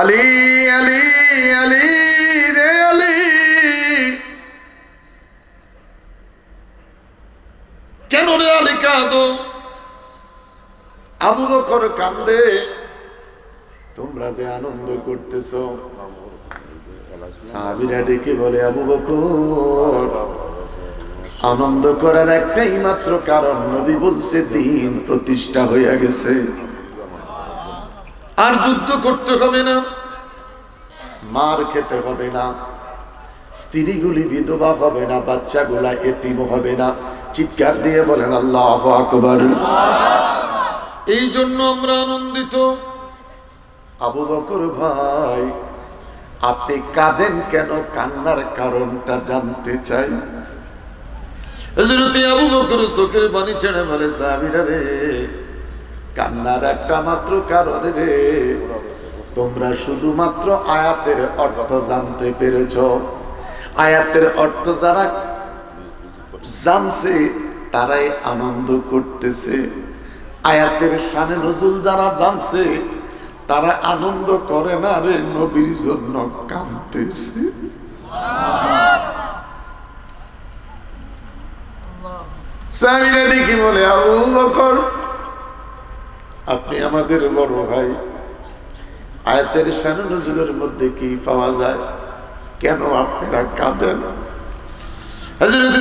আলী আলী আলী রে আলী, কেন রে আলী কাঁদো? আবু বকর কান্দে, তোমরা যে আনন্দ করতেছো। সাহাবীরা ডেকে বলে, আবু বকর, আনন্দ করার একটাই মাত্র কারণ, নবী বলছে দিন প্রতিষ্ঠা হয়ে গেছে, আর যুদ্ধ করতে হবে না, মার খেতে হবে না, স্ত্রীগুলি বিধবা হবে না, বাচ্চাগুলা এতিম হবে না। চিৎকার দিয়ে বলেন আল্লাহু আকবার। এই জন্য আমরা আনন্দিত। আবু বকর ভাই, আপনি কাঁদেন কেন? কান্নার কারণটা জানতে চাই। হযরত আবু বকর চোখের পানি ছেড়ে বলে, সাহাবীরা রে, কান্নার একটা মাত্র কারণ রে, তোমরা শুধুমাত্র আয়াতের অর্থ জানতে পেরেছ। আয়াতের অর্থ যারা জানছে তারাই আনন্দ করতেছে, আয়াতের শানে নজুল যারা জানছে তারা আনন্দ করে না রে, নবীর জন্য কাঁদতেছে। সাহাবীরা দেখি বলে, আবু বকর, আপনি আমাদের বড় ভাই, আয়াতের শানে নজুলের মধ্যে কি পাওয়া যায়? কেন আপনারা কাঁদেন? হযরত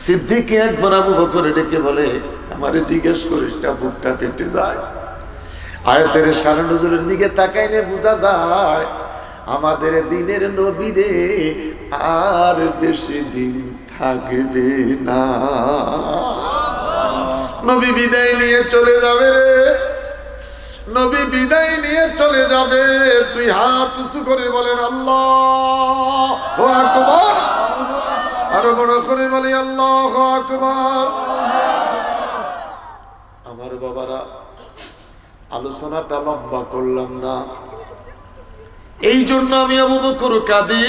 সিদ্দিক একবার আবু বকর ডেকে বলে, আমারে জিজ্ঞেস করিস না, বুকটা ফেটে যায়। আয়াতের শানে নজুলের দিকে তাকাইলে বোঝা যায় আমাদের দিনের নবীরে আর বেশি দিন থাকবে না, নবী বিদায় নিয়ে চলে যাবে রে, নবী বিদায় নিয়ে চলে যাবে। তুই হাত উঁচু করে বলেন আল্লাহু আকবার, আরো বড় করে বলি আল্লাহু আকবার। আমার বাবারা, আলোচনাটা লম্বা করলাম না, এই জন্য আমি আবু বকর কাঁদি।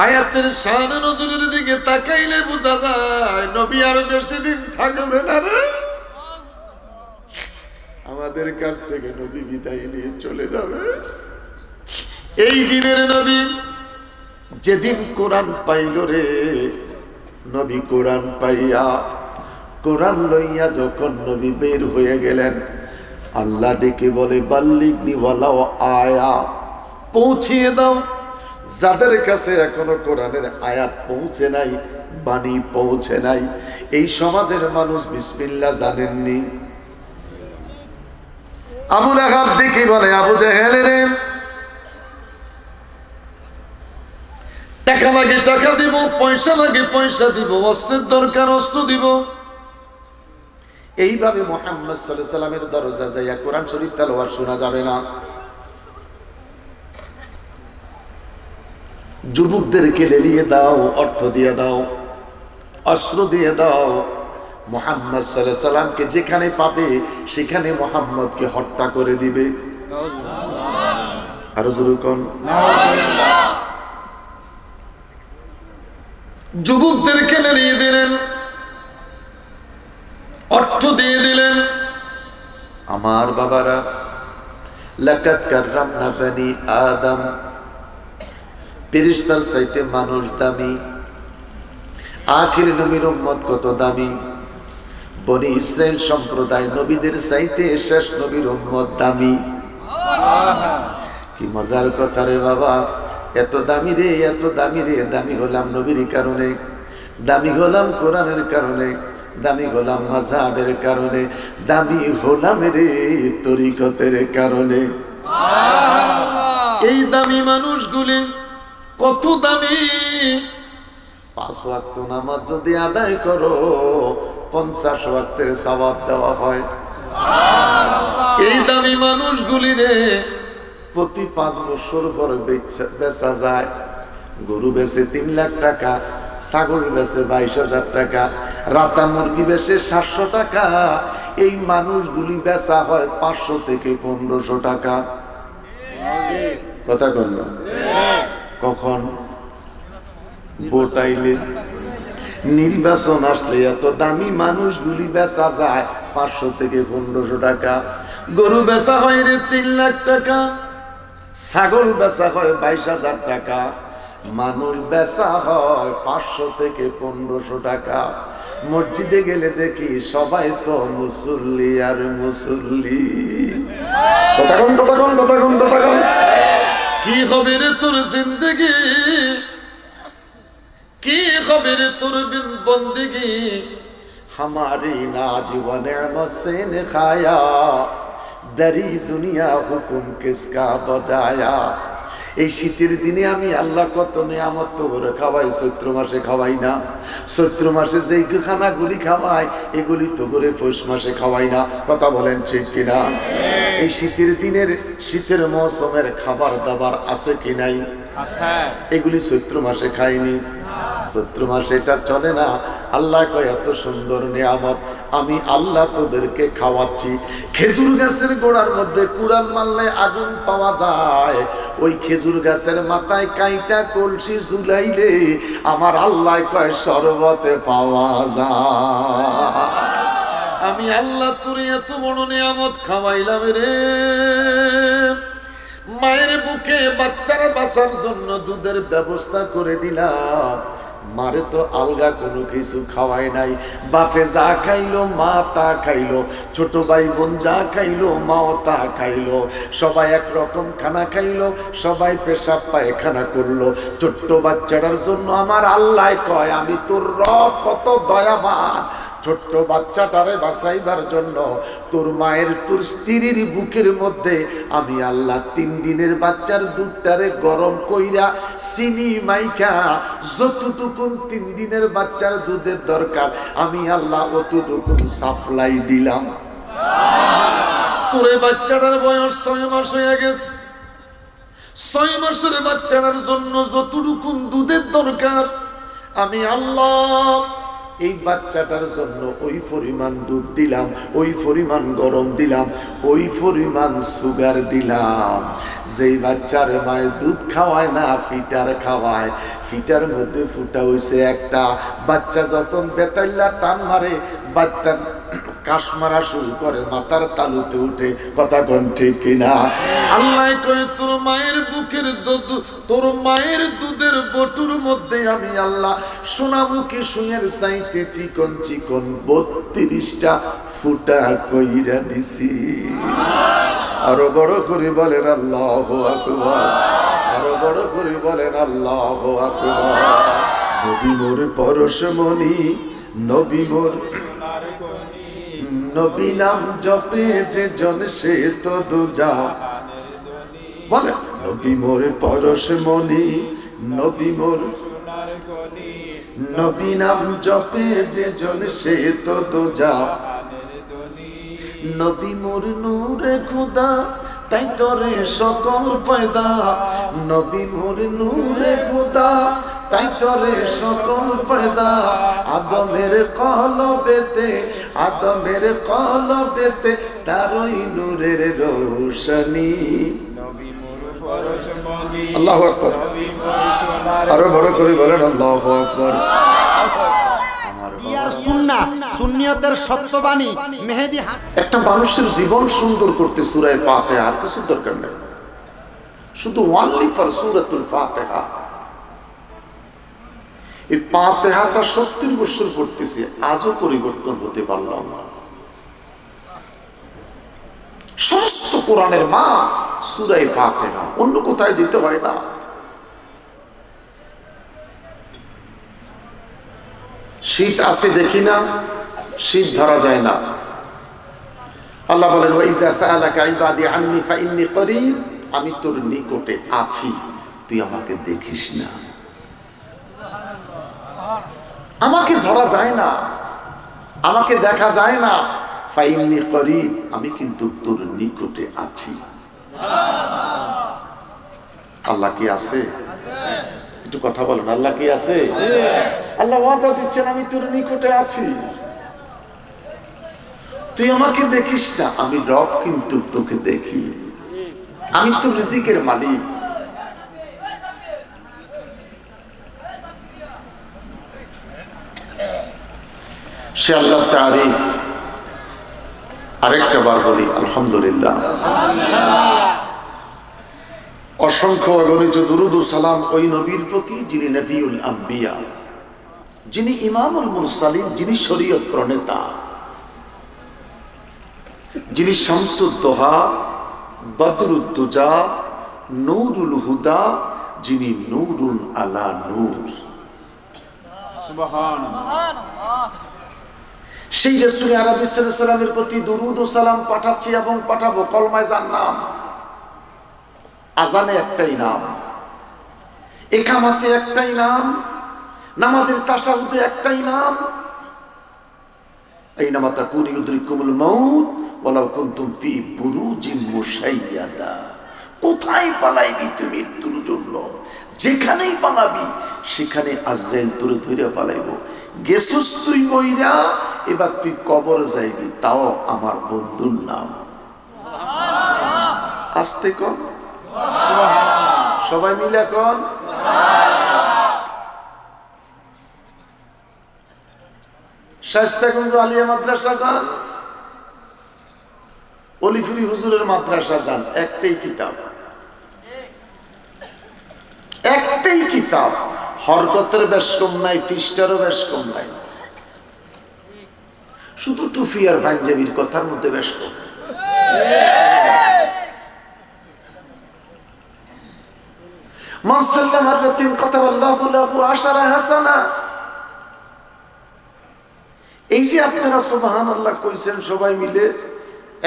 আয়াতের শানে নজরের দিকে তাকাইলে বোঝা যায় নবী আর বেশি দিন থাকবে না রে, আমাদের কাছ থেকে নবী বিদায় নিয়ে চলে যাবে। এই দিনের নবী যেদিন কোরআন পাইল রে, নবী কোরআন পাইয়া, কোরআন লইয়া যখন নবী বের হয়ে গেলেন, আল্লাহ ডেকে বলে, বাল্লিগনি ওয়ালাও আয়া, পৌঁছিয়ে দাও যাদের কাছে এখনো কোরআনের আয়াত পৌঁছে নাই, বাণী পৌঁছে নাই। এই সমাজের মানুষ বিসমিল্লাহ জানেননি। আবু লাহাব ডেকে বলে, আবু জেহেল রে, টাকা লাগে টাকা দিব, পয়সা লাগে পয়সা দিব, অস্ত্রের দরকার অস্ত্র দিব। এইভাবে মুহাম্মদ সাল্লাল্লাহু আলাইহি সাল্লামের দরজা যাইয়া কোরআন শরীফ তেলাওয়াত শোনা যাবে না। যুবকদেরকে লেলিয়ে দাও, অর্থ দিয়ে দাও, অস্ত্র দিয়ে দাও। মুহাম্মদ সাল্লাল্লাহু আলাইহি সাল্লামকে যেখানে পাবে সেখানে মুহাম্মদকে হত্যা করে দিবে। আরো জোরে কোন নাউজুবিল্লাহ। যুবকদেরকে লেলিয়ে দিলেন, অর্থ দিয়ে দিলেন। আমার বাবারা, লাকাদ কাররামনা বনি আদম, ফেরেশতার চাইতে মানুষ দামি। আখির নবীর উম্মত কত দামি? বনি ইসরাইল সম্প্রদায় নবীদের চাইতে শেষ নবীর উম্মত দামি। কি মজার কথা রে বাবা, এত দামি রে, এত দামি রে। দামি হলাম নবীর কারণে, দামি হলাম কোরআনের কারণে, দামি হলাম মাযহাবের কারণে, দামি হলাম রে তরিকতের কারণে। এই দামি মানুষগুলি কত দামি! 5 ওয়াক্ত নামাজ যদি আদায় করো 50 ওয়াক্তের সওয়াব দেওয়া হয়। এই দামি মানুষগুলি রে প্রতি 5 বছর পর বেচা যায়। গরু বেচে 3 লাখ টাকা, ছাগল বেচে 22,000 টাকা, রাতা মুরগি বেচে 700 টাকা। এই মানুষগুলি বেচা হয় 500 থেকে 1500 টাকা। কথা বলল কখন? ভোট আইলে, নির্বাচন আসলে এত দামি মানুষগুলি বেচা যায় 500 থেকে 1500 টাকা। গরু বেচা হয় রে 3 লাখ টাকা, ছাগল বেচা হয় 22,000 টাকা, মানুষ বেচা হয় 500 থেকে 1500 টাকা। মসজিদে গেলে দেখি সবাই তো মুসল্লি আর মুসল্লি। কথা কন। কি হবে রে তোর জিন্দগি, কি হবে রে তোর বন্দিগি, हमारी नाजुवन मसेन खाया, दरी दुनिया हुकुम किसका बजाया। এই শীতের দিনে আমি আল্লাহ কত নিয়ামত তো করে খাওয়াই, চৈত্র মাসে খাওয়াই না। চৈত্র মাসে যেই খানাগুলি খাওয়াই এগুলি তো করে পৌষ মাসে খাওয়াই না। কথা বলেন ঠিক কিনা? এই শীতের দিনের শীতের মৌসুমের খাবার দাবার আছে কি নাই? এগুলি চৈত্র মাসে খাইনি, চৈত্র মাসে এটা চলে না। আল্লাহ কয় এত সুন্দর নিয়ামত আমি আল্লাহ তোদেরকে খাওয়াচ্ছি। খেজুর গাছের গোড়ার মধ্যে কুড়াল মারলে আগুন পাওয়া যায়, ওই খেজুর গাছের মাথায় কাইটা কলসি ঝুলাইলে আমার আল্লাহ কয় শরবতে পাওয়া যায়। আমি আল্লাহ তোর এত বড় নিয়ামত খাওয়াইলাম রে। মায়ের বুকে বাচ্চারা বাঁচার জন্য দুধের ব্যবস্থা করে দিলাম, মারে তো আলগা কোনো কিছু খাওয়াই নাই। বাপে যা খাইলো মা তা খাইলো, ছোট ভাই বোন যা খাইলো মাও তা খাইলো, সবাই একরকম খানা খাইলো, সবাই পেশাব পায়খানা করলো। ছোট্ট বাচ্চাটার জন্য আমার আল্লাহ কয় আমি তোর রব কত দয়াবান, ছোট্ট বাচ্চাটারে বাঁচাইবার জন্য তোর মায়ের তোর স্ত্রীর বুকের মধ্যে আমি আল্লাহ 3 দিনের বাচ্চার দুধটারে গরম কইরা চিনি মাইকা যতটুকুন 3 দিনের বাচ্চার দুধের দরকার আমি আল্লাহ অতটুকুন সাপ্লাই দিলাম। তোরে বাচ্চাটার বয়স 6 মাস হয়ে গেছে, 6 মাসের বাচ্চাটার জন্য যতটুকুন দুধের দরকার আমি আল্লাহ এই বাচ্চাটার জন্য ওই পরিমাণ দুধ দিলাম, ওই পরিমাণ গরম দিলাম, ওই পরিমাণ সুগার দিলাম। যেই বাচ্চার মায়ের দুধ খাওয়ায় না ফিটার খাওয়ায়, ফিটার মধ্যে ফুটা হইছে একটা, বাচ্চা যখন বেতাল্লা টান মারে বাচ্চার কাশ মারা শুরু করে, মাথার তালুতে উঠে। কথা কোন ঠিক কিনা? আল্লাহ কয় তোর মায়ের বুকের দুধ, তোর মায়ের দুধের বটুর মধ্যে আমি আল্লাহ সোনামুখী সুয়ের চাইতে চিকন চিকন 32টা ফুটা কইরা দিছি। আরো বড় করে বলেন আল্লাহু আকবার, আরো বড় করে বলেন আল্লাহু আকবার। নবী মোর পরশমণি, নবী মোর নবী নাম জপে যে জন সে তো দুজা। বলে নবী মোর পরশমণি, নবী মোর নবী নাম জপে যে জন সে তো দুজা। নবী মোর নূরে খুদা তাই তোরে সকল পয়দা, নবী মোর নূরে খুদা তাই তোরে সকল পয়দা। আদমের কলবেতে, আদমের কলবেতে তারই নূরের রোশনী। আল্লাহু আকবার, আরো বড় করে বলেন আল্লাহু আকবার। সুন্নিয়তের সত্যবাণী মেহেদী। একটা মানুষের জীবন সুন্দর করতে সূরা ফাতিহা আর কিছু দরকার নেই, শুধু ওয়ানলি ফর সূরাতুল ফাতিহা। এই ফাতিহাটা 70 বছর পড়তেছি, আজও পরিবর্তন হতে পারলাম না। সমস্ত কোরআনের মা সূরা ফাতিহা, অন্য কোথায় যেতে হয় না। শীত আসে দেখি না, শীত ধরা যায় না। আল্লাহ বলেন ওয়াইজা সাআলাকা ইবাদি আন্নী ফাইন্নী করিব, আমি তোর নিকটে আছি, তুই আমাকে দেখিস না। আমাকে ধরা যায় না, আমাকে দেখা যায় না। ফাইন্নী করিব, আমি কিন্তু তোর নিকটে আছি। আল্লাহ কি আছে? একটু কথা বলেন, আল্লাহ কি আছে? আল্লাহ ওয়াদা দিচ্ছেন আমি তোর নিকটে আছি, তুই আমাকে দেখিস না, আমি রব কিন্তু তোকে দেখি, আমি তো রিজিকের মালিক। সে আল্লাহ তারিফ আরেকটা বার বলি আলহামদুলিল্লাহ। অসংখ্য অগণিত দুরুদ ও সালাম ওই নবীর প্রতি যিনি নবিউল আম্বিয়া, যিনি ইমামুল মুরসালিন, যিনি শরীয়ত প্রণেতা, যিনি শামসুদ্দোহা, বদরুদ্দুজা, নূরুল হুদা, যিনি নূরুন আলা নূর। সুবহানাল্লাহ। সেই রাসূল আরবী সাল্লাল্লাহু আলাইহি ওয়াসাল্লামের প্রতি দুরুদ ও সালাম পাঠাচ্ছি এবং পাঠাবো। কলমায় যার নাম, আজানে একটাই নাম, ইকামাতে একটাই নাম, নামাজের তাশাহুদে একটাই নাম, আইনামা তাকুনু ইউদরিকুমুল মাউত ওয়ালাউ কুনতুম ফি বুরুজিন মুশাইয়াদা। কোথায় পালাইবি তুই মৃত্যুর জন্য? যেখানেই পালাবি সেখানে আজরাইল তোরে ধরে পালাইব। গেছুস তুই মইরা, এবার তুই কবর যাইবি, তাও আমার বন্ধুর নাম। আস্তে কর, সবাই মিলে কর। শায়েস্তাগঞ্জ আলিয়া মাদ্রাসা যান, অলিফুরি হুজুরের মাদ্রাসা যান, একটাই কিতাব, একটাই কিতাব। হরকতের বেশ কম নাই, ফিস্টারও বেশ কম নাই, শুধু টুফি আর পাঞ্জাবির কথার মধ্যে বেশ কম। মান সাল্লামা মাররাতিন কাতাবাল্লাহু লাহু আশারা হাসানা। এই যে আপনারা সুবহানাল্লাহ কইছেন সবাই মিলে,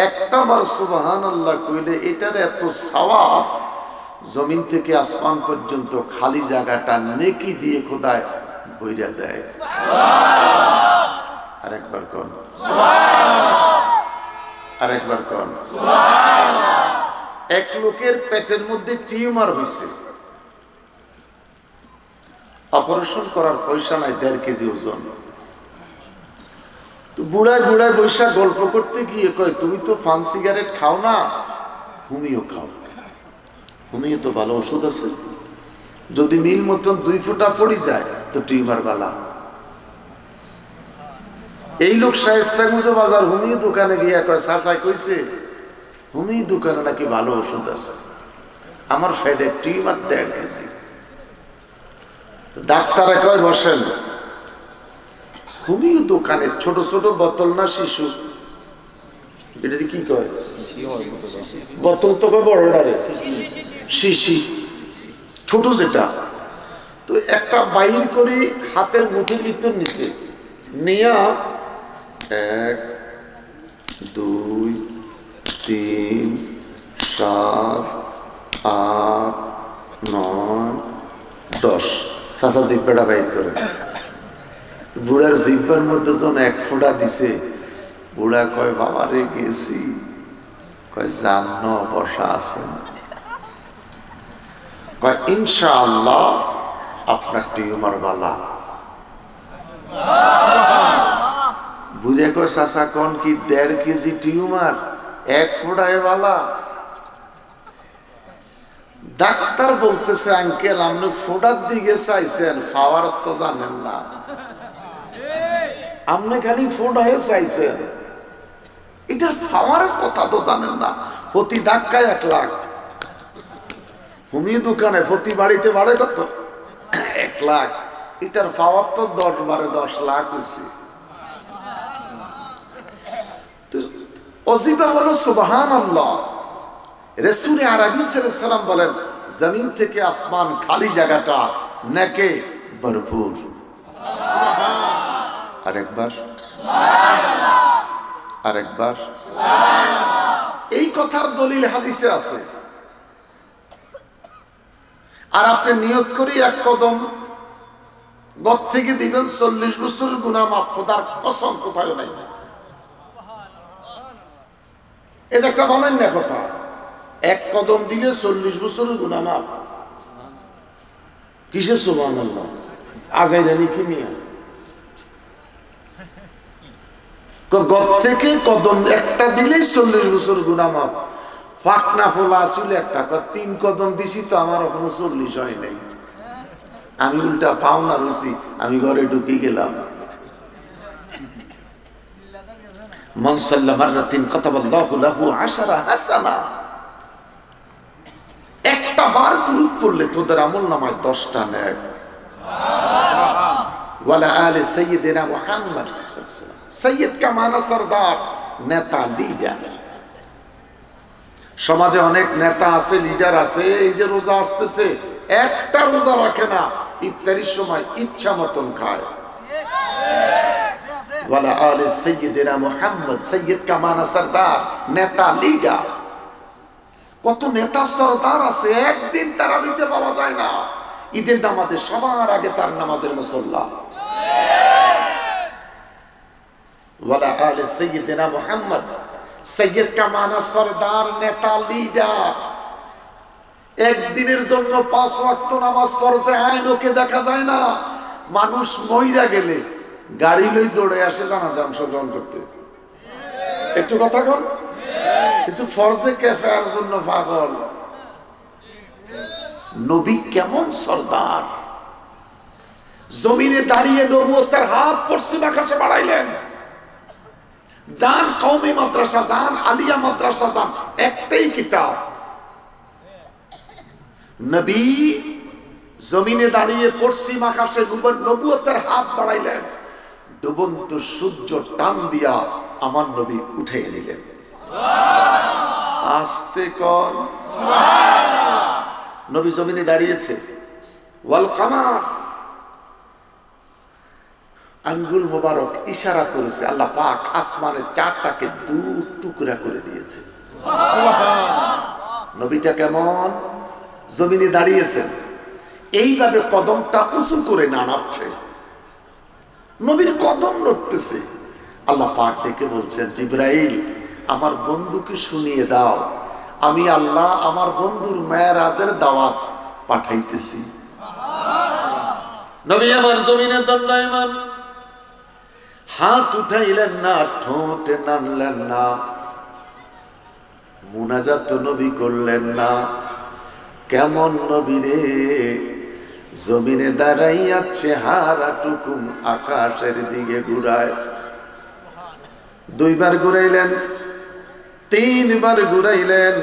একটা বার সুবহানাল্লাহ কইলে এটার এত সওয়াব, জমিন থেকে আসমান পর্যন্ত খালি জায়গাটা নেকি দিয়ে খোদায় বইরা দেয়। আরেকবার কোন সুবহানাল্লাহ, আরেকবার কোন সুবহানাল্লাহ। এক লোকের পেটের মধ্যে টিউমার হইছে, অপারেশন করার পয়সা নাই, 1.5 কেজি ওজন। তো বুড়ায় বুড়ায় বৈশা গল্প করতে গিয়ে কয়, তুমি তো পান সিগারেট খাও না, হুমিও খাও। হুমিও তো ভালো ওষুধ আছে, যদি মিল মতন 2 ফোঁটা পড়ে যায় তো টিউমার বালা। এই লোক শায়েস্তাগঞ্জ বাজার হুমিও দোকানে গিয়া কয়, চাচা কইছে হুমিও দোকানে নাকি ভালো ওষুধ আছে, আমার ফেডে টিউমার 1.5 কেজি। ডাক্তারে কয় বসেন। হুমিও দোকানে ছোট ছোট বোতল না শিশু, এটা কি কয় বোতল তো কয় বড়টারে শিশি, ছোট যেটা। তো একটা বাইর করে হাতের মুঠির ভিতর নিচে নিয়া 1 2 3 4 8 9 10 সাসা জিব্বাটা বাইর করে। বুড়ার জিব্বার মধ্যে যখন 1 ফোঁটা দিছে, বুড়া কয় বাবা রে গেছি, কয় জান্ন বসা আছেন, কয় ইনশাআল্লাহ আপনার টিউমার বালা। বুড়া কয় চাচা কোন কি 1.5 কেজি টিউমার 1 ফোঁটায় বালা? ডাক্তার বলতেছে আঙ্কেল আপনি ফোঁটার দিকে চাইছেন, পাওয়ার তো জানেন না, আপনি খালি ফোঁটায় চাইছেন, এটার পাওয়ারের কথা তো জানেন না। প্রতি ধাক্কায় 1 লাখ। হুমিও দোকানে প্রতি বাড়িতে বাড়ে কত? 1 লাখ। এটার পাওয়ার তো 10 বারে 10 লাখ হয়েছে। অজিবা হলো সুবহানাল্লাহ। রাসূল আরবী সাল্লাল্লাহু আলাইহি ওয়াসাল্লাম বলেন, জমিন থেকে আসমান খালি জায়গাটা নেকে ভরপুর। আরেকবার সুবহানাল্লাহ, আরেকবার সুবহানাল্লাহ। এই কথার দলিল হাদিসে আছে। আর আপনি নিয়ত করি 1 কদম গত থেকে দিবেন, 40 বছর গুনাহ মাফ। খোদার কসম কোথাও নাই। এটা একটা বলেন না কথা, 1 কদম দিলে 40 বছর গুনাহ মাফ। কিসের সুবহানাল্লাহ? আজাইরানি কি মিয়া? গত থেকে কদম একটা দিলেই 40 বছর গুনাহ মাফ। ফাকনা ফোলা আসলে একটা 3 কদম দিছি তো আমার এখনো 40 হয় নাই। আমি উল্টা পাও না রুচি, আমি ঘরে ঢুকে গেলাম। মান সাল্লা মাররাতিন কাতাবাল্লাহু লাহু 10 হাসানা, একটা বার দুরূদ পড়লে তোদের আমলনামায় 10টা নেক। ওয়ালা আলি সাইয়্যিদিনা মুহাম্মদ সাল্লাল্লাহু আলাইহি ওয়াসাল্লাম, সাইয়্যিদ কা মানা সরদার, নেতা লিডার। সমাজে অনেক নেতা আছে, লিডার আছে, এই যে রোজা আসতেছে একটা রোজা রাখে না, ইফতারির সময় ইচ্ছা মতন খায়। ওয়ালা আলি সাইয়্যিদিনা মুহাম্মদ, সাইয়্যিদ কা মানা সরদার, নেতা লিডার। কত নেতা সরদার আছে, একদিন তারাবিতে পাওয়া যায় না, ঈদের নামাজে সবার আগে তার নামাজের মুসল্লা। ওয়ালা আলি সাইয়্যিদিনা মুহাম্মদ, সাইয়্যিদ কা মানা সরদার, নেতা লিডার। একদিনের জন্য 5 ওয়াক্ত নামাজ পড়ছে, আইনকে দেখা যায় না। মানুষ মইরা গেলে গাড়ি লই দৌড়ে আসে জানাজা অংশগ্রহণ করতে। একটু কথা বল, কিছু ফরজে কেফার জন্য পাগল। নবী কেমন সরদার, জমিনে দাঁড়িয়ে নবুয়তের হাত পশ্চিম আকাশে বাড়াইলেন। যান কওমি মাদ্রাসা যান, আলিয়া মাদ্রাসা যান, একটাই কিতাব। নবী জমিনে দাঁড়িয়ে পশ্চিম আকাশে নবুয়তের হাত বাড়াইলেন। ডুবন্ত সূর্য টান দিয়া আমার নবী উঠে নিলেন। আস্তে কর সুবহানাল্লাহ। নবী জমিনে দাঁড়িয়েছে, ওয়াল কামার, আঙ্গুল মোবারক ইশারা করেছে, আল্লাহ পাক আসমানের 4টাকে 2 টুকরা করে দিয়েছে। নবীটা কেমন জমিনে দাঁড়িয়েছেন, এইভাবে কদমটা উঁচু করে নাড়াচ্ছে, নবীর কদম নড়তেছে। আল্লাহ পাক ডেকে বলছেন, জিবরাইল আমার বন্ধুকে শুনিয়ে দাও, আমি আল্লাহ আমার বন্ধুর মেরাজের দাওয়াত পাঠাইতেছি। নবী আমার জমিনে দণ্ডায়মান, হাত উঠাইলেন না, ঠোঁটে নাড়লেন না, মুনাজাত নবী করলেন না। কেমন নবী রে, জমিনে দাঁড়াইয়া চেহারা টুকুন আকাশের দিকে ঘুরায়। 2 বার ঘুরাইলেন, 3 বার ঘুরাইলেন।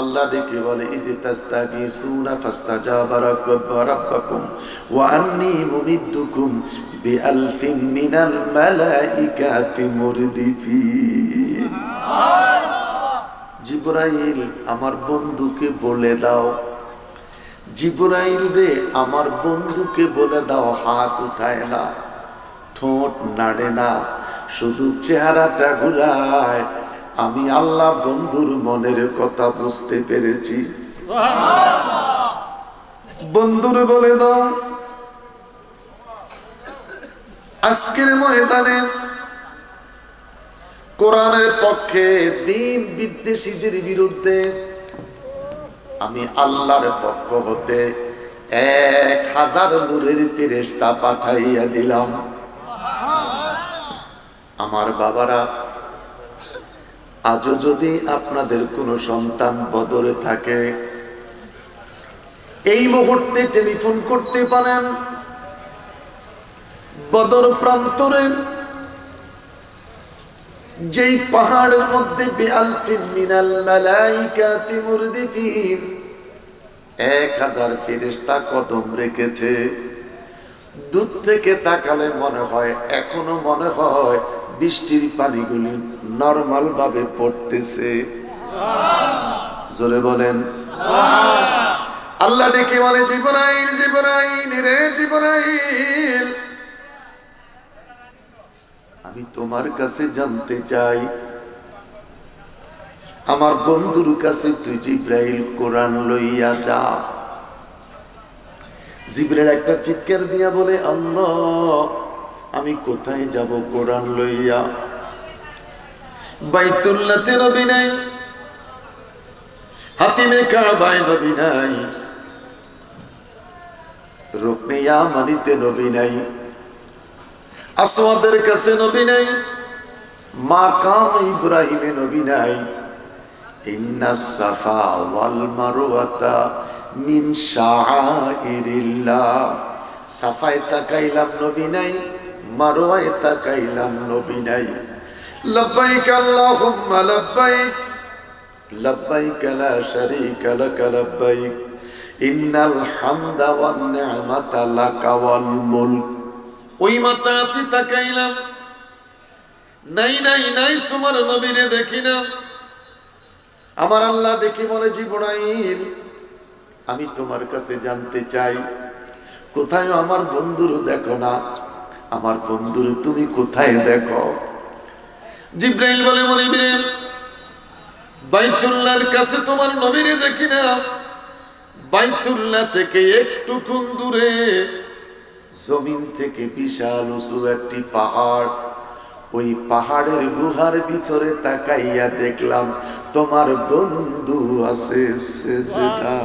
আল্লাহ ডেকে বলে, ইজতাস্তাগীসুনা ফাস্তাজাবা রাব্বাকুম ওয়া আন্নী মুমিদ্দুকুম বিআলফিন মিনাল মালাইকাতি মুরদিফিন। জিবরাইল আমার বন্ধুকে বলে দাও, জিবরাইল রে আমার বন্ধুকে বলে দাও, হাত উঠায় না, ঠোঁট নাড়ে না, শুধু চেহারাটা ঘুরায়। আমি আল্লাহ বন্ধুর মনের কথা বুঝতে পেরেছি। বন্ধুর বলে দাও, আজকের ময়দানে কোরআনের পক্ষে, দিন বিদ্বেষীদের বিরুদ্ধে আমি আল্লাহর পক্ষ হতে 1000 নূরের ফেরেশতা পাঠাইয়া দিলাম। আমার বাবারা, আজও যদি আপনাদের কোনো সন্তান বদরে থাকে, এই মুহূর্তে টেলিফোন করতে পারেন। বদর প্রান্তরে যেই পাহাড়ের মধ্যে বিআলফিন মিনাল মালাইকাতি মুরদিফিন 1000 ফেরেশতা কদম রেখেছে। দূর থেকে তাকালে মনে হয়, এখনো মনে হয় বৃষ্টির পানিগুলি নরমাল ভাবে পড়তেছে। জোরে বলেন সুবহানাল্লাহ। আল্লাহ ডেকে বলে, জিবরাইল জিবরাইল রে জিবরাইল, আমি তোমার কাছে জানতে চাই, আমার বন্ধুর কাছে তুই জিবরাইল কোরআন লইয়া যা। জিবরাইল একটা চিৎকার দিয়া বলে, আল্লাহ আমি কোথায় যাব কোরআন লইয়া? বাইতুল্লাহতে নবী নাই, হাতিমে কাবায় নবী নাই, রুকনে ইয়ামানিতে নবী নাই, আসওয়াদের কাছে নবী নাই, মাকাম ইব্রাহিমে নবী নাই। ইন্নাস সাফা ওয়াল মারওয়াতা মিন শাআইরিল্লাহ। সাফায় তাকাইলাম নবী নাই, মারওয়ায় তাকাইলাম নবী নাই। লব্বাইক আল্লাহুম্মা লব্বাইক লব্বাইক লা শারীকা লাক লব্বাইক ইন্নাল হামদা ওয়ান নি'মাতা লাকা ওয়াল মুলক। ওই মাতাফি তাকাইলাম, নাই নাই নাই, তোমার নবীরে দেখি না। আমার আল্লাহ দেখি বলে, জিবরাইল আমি তোমার কাছে জানতে চাই, কোথায় আমার বন্ধুর দেখো না, আমার বন্ধুর তুমি কোথায় দেখো? জিবরাইল বলে, মনিবরে বাইতুল্লাহর কাছে তোমার নবীরে দেখি না, বাইতুল্লাহ থেকে একটু কোন দূরে জমিন থেকে বিশাল উঁচু একটি পাহাড়, ওই পাহাড়ের গুহার ভিতরে তাকাইয়া দেখলাম তোমার বন্ধু আছে সেজদা।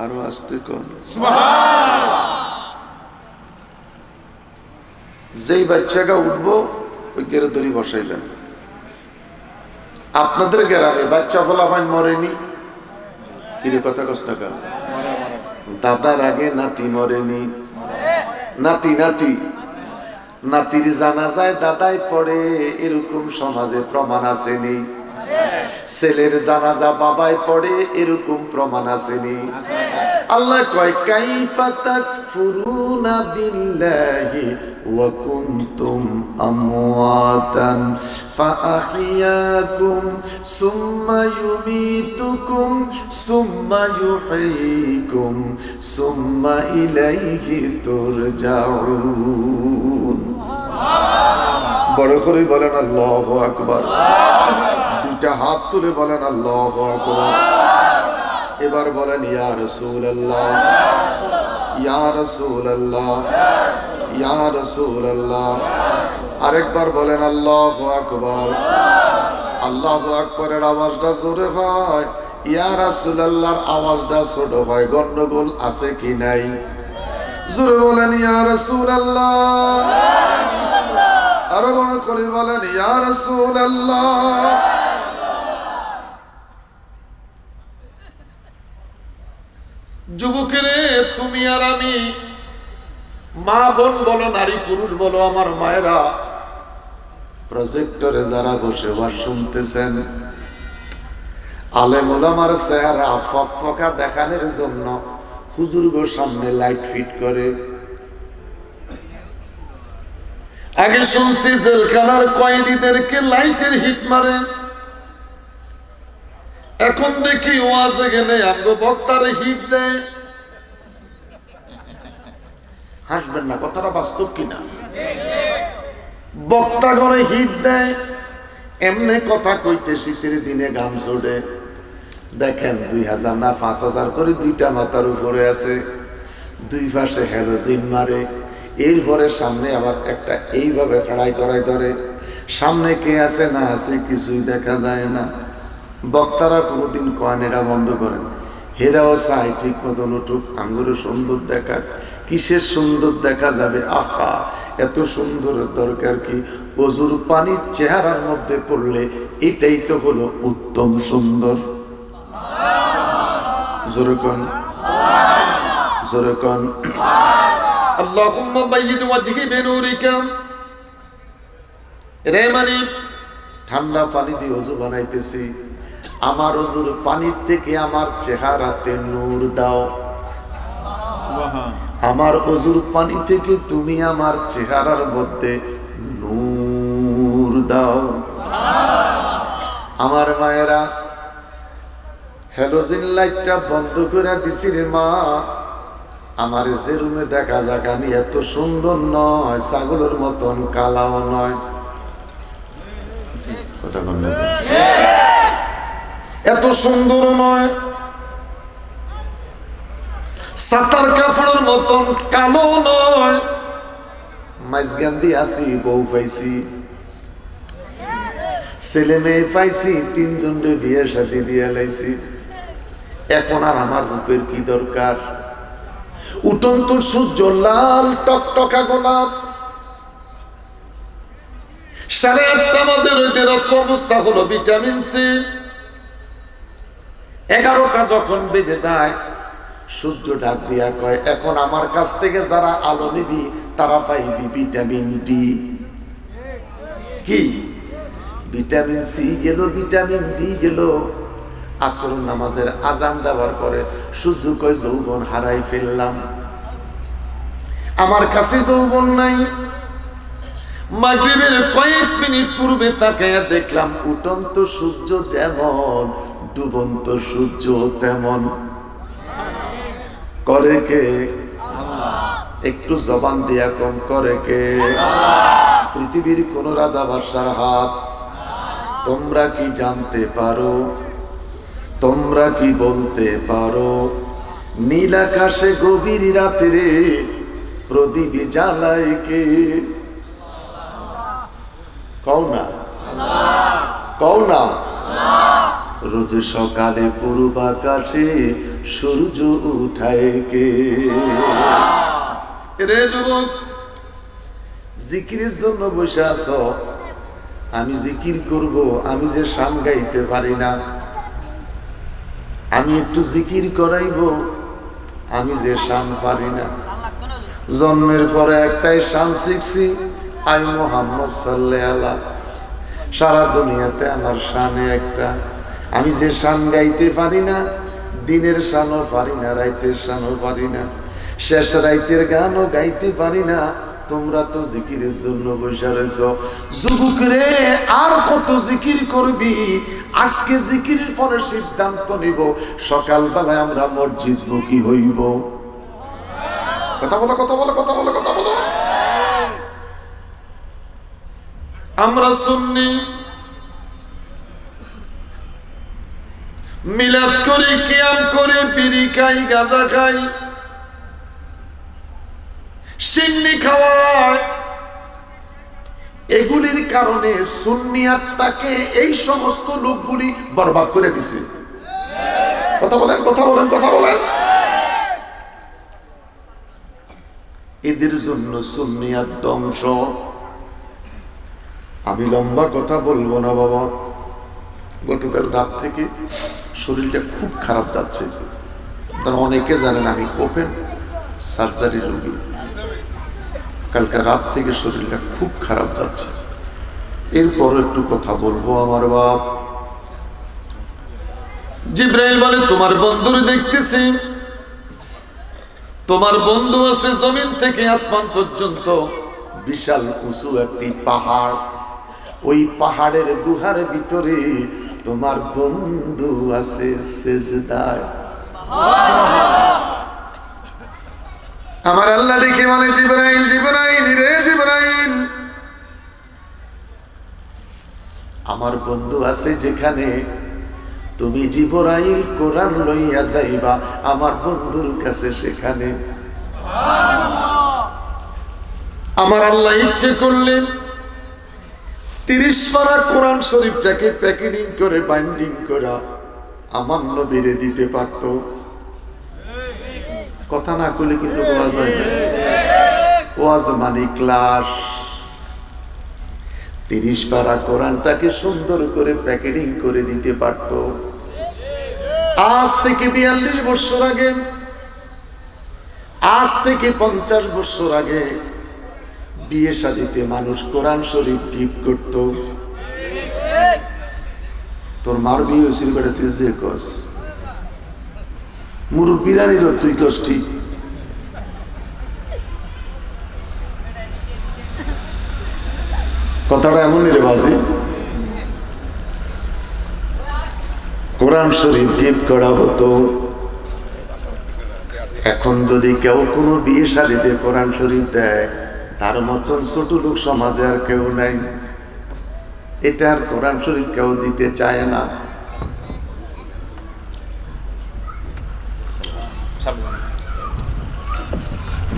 আরো আসতে কোন যেই বাচ্চাটা উঠবো ওই গেরে দড়ি বসাইবেন। আপনাদের গ্রামে বাচ্চা ফলাফান মরেনি? কিরে কথা কস না কেন? দাদার আগে নাতি মরেনি? নাতি নাতি নাতির জানাজায় দাদাই পড়ে, এরকম সমাজে প্রমাণ আসেনি? ছেলের জানাজা বাবাই পড়ে, এরকম প্রমাণ আসেনি? আল্লাহ কয়, কাইফা তাকফুরুনা বিল্লাহি ওয়া কুনতুম আমওয়াতান ফাআহইয়াকুম সুম্মা ইউমীতুকুম সুম্মা ইউহয়ীকুম সুম্মা ইলাইহি তুরজাউন। বড় করে বলেন আল্লাহু আকবার। দুইটা হাত তুলে বলেন আল্লাহু আকবার। এবার বলেন ইয়া রাসূলুল্লাহ, ইয়া রাসূলুল্লাহ, ইয়া রাসূলুল্লাহ। আরেকবার বলেন আল্লাহু আকবার। আল্লাহু আকবারের আওয়াজটা জোরে হয়, ইয়া রাসূলুল্লাহর আওয়াজটা ছোট হয়। গন্ডগোল আছে কি নাই? জোরে বলেন ইয়া রাসূলুল্লাহ, আরো বড় করে বলেন ইয়া রাসূলুল্লাহ। যুবকেরে, তুমি আর আমি, মা বোন বলো, নারী পুরুষ বলো, আমার মায়েরা, প্রজেক্টরে যারা বসে ওয়াজ শুনতেছেন, আলেম ওলামার চেহারা ফকফকা দেখানোর জন্য হুজুরগোর সামনে লাইট ফিট করে। আগে শুনছি জেলখানার কয়েদিদেরকে লাইটের হিট মারে, এখন দেখি ওয়াজে গেলে আমগো বক্তারে হিট দেয়। হাসবেন না, কথাটা বাস্তব কিনা? বক্তা ঘরে হিট দেয়, এমনি কথা কইতে শীতের দিনে ঘাম ঝরে। দেখেন 2000 না 5000 করে দুইটা মাথার উপরে আছে, দুই পাশে হ্যালোজিন মারে। এরপরে সামনে আবার একটা এইভাবে খাড়াই করাই ধরে, সামনে কে আছে না আছে কিছুই দেখা যায় না। বক্তারা কোনোদিন কয়েন এটা বন্ধ করেন, হেরাও চাই ঠিক মতন উঠুক, আঙ্গুরে সুন্দর দেখা। কিসের সুন্দর দেখা যাবে? আহা, এত সুন্দরের দরকার কি? অজুর পানির চেহারার মধ্যে পড়লে এটাই তো হলো উত্তম সুন্দর। জোরকন জোরকন আল্লাহুম্মা বায়্যিদ ওয়াজহি বিনুরিকা। রে মানে ঠান্ডা পানি দিয়ে অজু বানাইতেছি, আমার অজুর পানির থেকে আমার চেহারাতে নূর দাও। আমার অজুর পানি থেকে তুমি আমার চেহারার মধ্যে নূর দাও। আমার মায়েরা, হ্যালোজিন লাইটটা বন্ধ করে দিছি রে মা। আমার যে রুমে দেখা যাক আমি এত সুন্দর নয়, ছাগলের মতন কালাও নয়। কথা বল, এত সুন্দর নয়, সাতার কাপড়ের মতন কালো নয়। মাইজগান্দি আছি, বউ পাইছি, ছেলে মেয়ে পাইছি, 3 জনরে বিয়ে শাদী দিয়ে লাইছি। এখন আর আমার রূপের কি দরকার? উঠন্ত সূর্য, লাল টকটকা গোলাপ, 8:30 বাজে রোদের অবস্থা হলো ভিটামিন সি। 11টা যখন বেজে যায়, সূর্য ডাক দিয়া কয়, এখন আমার কাছ থেকে যারা আলো নিবি তারা পাইবি ভিটামিন ডি। কি ভিটামিন সি গেল, ভিটামিন ডি গেল। আসর নামাজের আজান দেওয়ার পরে সূর্য কয় যৌবন হারাই ফেললাম, আমার কাছে যৌবন নাই। মাগরিবের কয়েক মিনিট পূর্বে তাকায়া দেখলাম উঠন্ত সূর্য যেমন, ডুবন্ত সূর্য তেমন। করে কে? একটু জবান দিয়া কম করে কে? পৃথিবীর কোন রাজা বাদশার হাত। তোমরা কি জানতে পারো, তোমরা কি বলতে পারো, নীল আকাশে গভীর রাত্রে প্রদীপ জ্বালায় কে? কও না, কও না। রোজ সকালে পূর্ব আকাশে সূর্য উঠায় কে? রে যুবক, জিকিরের জন্য বসে আছো। আমি জিকির করব, আমি যে শান গাইতে পারি না, আমি একটু জিকির করাইব, আমি যে শান পারি না। জন্মের পরে একটাই শান শিখছি, আই মোহাম্মদ সাল্লাল্লাহু আলাইহি। সারা দুনিয়াতে আমার শানে একটা, আমি যে শান গাইতে পারি না, দিনের শানও পারি না, রাইতের শানও পারি না, শেষ রাইতের গানও গাইতে পারি না। তোমরা তো জিকিরের জন্য বসে রয়েছ। যুবক রে, আর কত জিকির করবি? আজকে জিকিরের পরে সিদ্ধান্ত নিব, সকালবেলায় আমরা মসজিদ মুখী হইব। কথা বলো, কথা বলো, কথা বলো, কথা বলো। আমরা সুন্নি, মিলাদ করি, কিয়াম করি, বিড়ি খাই, গাঁজা খাই, সিন্নি খাওয়ায়। এগুলির কারণে সুন্নিয়াতটাকে এই সমস্ত লোকগুলি বরবাদ করে দিছে। কথা বলেন, কথা বলেন, কথা বলেন। এদের জন্য সুন্নিয়াত ধ্বংস। আমি লম্বা কথা বলবো না বাবা, গতকাল রাত থেকে শরীরটা খুব খারাপ যাচ্ছে। তারা অনেকে জানেন আমি ওপেন সার্জারি রোগী। কালকে রাত থেকে শরীরটা খুব খারাপ যাচ্ছে। এরপর একটু কথা বলবো। আমার বাপ জিব্রাইল বলে, তোমার বন্ধুর দেখতেছি, তোমার বন্ধু আছে জমিন থেকে আসমান পর্যন্ত বিশাল উঁচু একটি পাহাড়। ওই পাহাড়ের গুহার ভিতরে তোমার বন্ধু আছে সেজদায়। আমার আল্লাহ ডেকে বলে, জিবরাইল, জিবরাইল রে জিবরাইল, আমার বন্ধু আছে যেখানে, তুমি জিবরাইল কোরআন লইয়া যাইবা আমার বন্ধুর কাছে, সেখানে আমার আল্লাহ ইচ্ছে করলেন 30 পারা কোরআন শরীফটাকে প্যাকেটিং করে বাইন্ডিং করা আমার নবীরে দিতে পারত। কথা না করলে কিন্তু ওয়াজ হয় না। ওয়াজ মানে ক্লাস। 30 পারা কোরআনটাকে সুন্দর করে প্যাকেটিং করে দিতে পারত। আজ থেকে 42 বছর আগে, আজ থেকে 50 বছর আগে বিয়ে শাদীতে মানুষ কোরআন শরীফ গিফট করত। তোর মার বিয়ে হয়েছিল বেটা, তুই যে কস মুরব্বীরানিরও তুই কস ঠিক। কথাটা এমনই রে বাজি। কোরআন শরীফ গিফট করা হতো। এখন যদি কেউ কোনো বিয়ে শাদীতে কোরআন শরীফ দেয়, তার মতন ছোট লোক সমাজে আর কেউ নাই। এটা আর কোরআন শরীফ কেউ দিতে চায় না।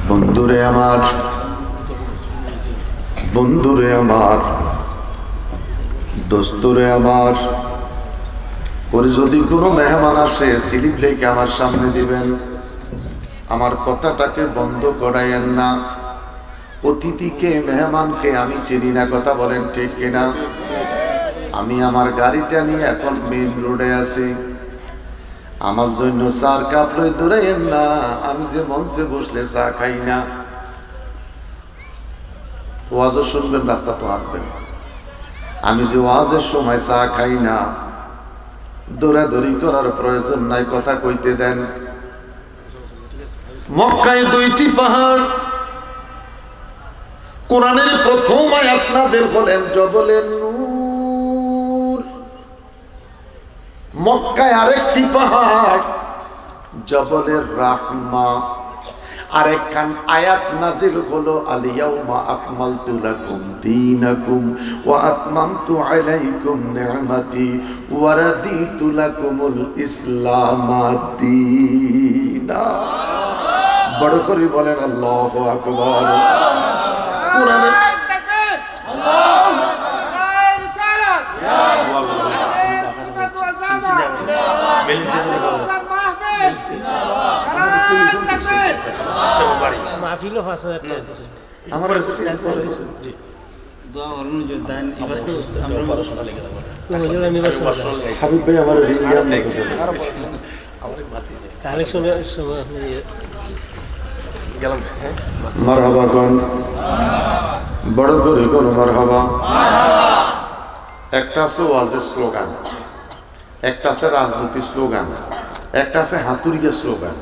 বন্ধুরে আমার, বন্ধুরে আমার, দোস্তরে আমার, ওর যদি কোনো মেহমান আসে স্লিপ লেখে আমার সামনে দিবেন। আমার কথাটাকে বন্ধ করাইয়েন না। অতিথিকে, মেহমানকে আমি চিনি না। কথা বলেন ঠিক কিনা? আমি আমার গাড়িটা নিয়ে এখন মেইন রোডে আছি। আমার জন্য চার কাপ লই দৌড়াইয়েন না। আমি যে মঞ্চে বসলে চা খাই না। ওয়াজও শুনবেন, রাস্তা তো হাঁটবেন। আমি যে ওয়াজের সময় চা খাই না, দৌড়াদৌড়ি করার প্রয়োজন নাই, কথা কইতে দেন। মক্কায় 2টি পাহাড়, কোরআনের প্রথম আয়াত নাযিল হলেন জবলে নূর। মক্কায় আরেকটি পাহাড় জবলের রাহমা। আরেকখান আয়াত নাযিল হলো আল ইয়াউমা আকমালতু লাকুম দীনাকুম ওয়া আতমামতু আলাইকুম নি'মাতি ওয়া রাদিতু লাকুমুল ইসলামা দীনা। বড় করে বলেন আল্লাহু আকবার। কোরআনে মারহাবা কোন বড় করে কোন মারহাবা। একটা আছে ওয়াজের স্লোগান, একটা আছে রাজনৈতিক স্লোগান, একটা আছে হাতুড়িয়া স্লোগান।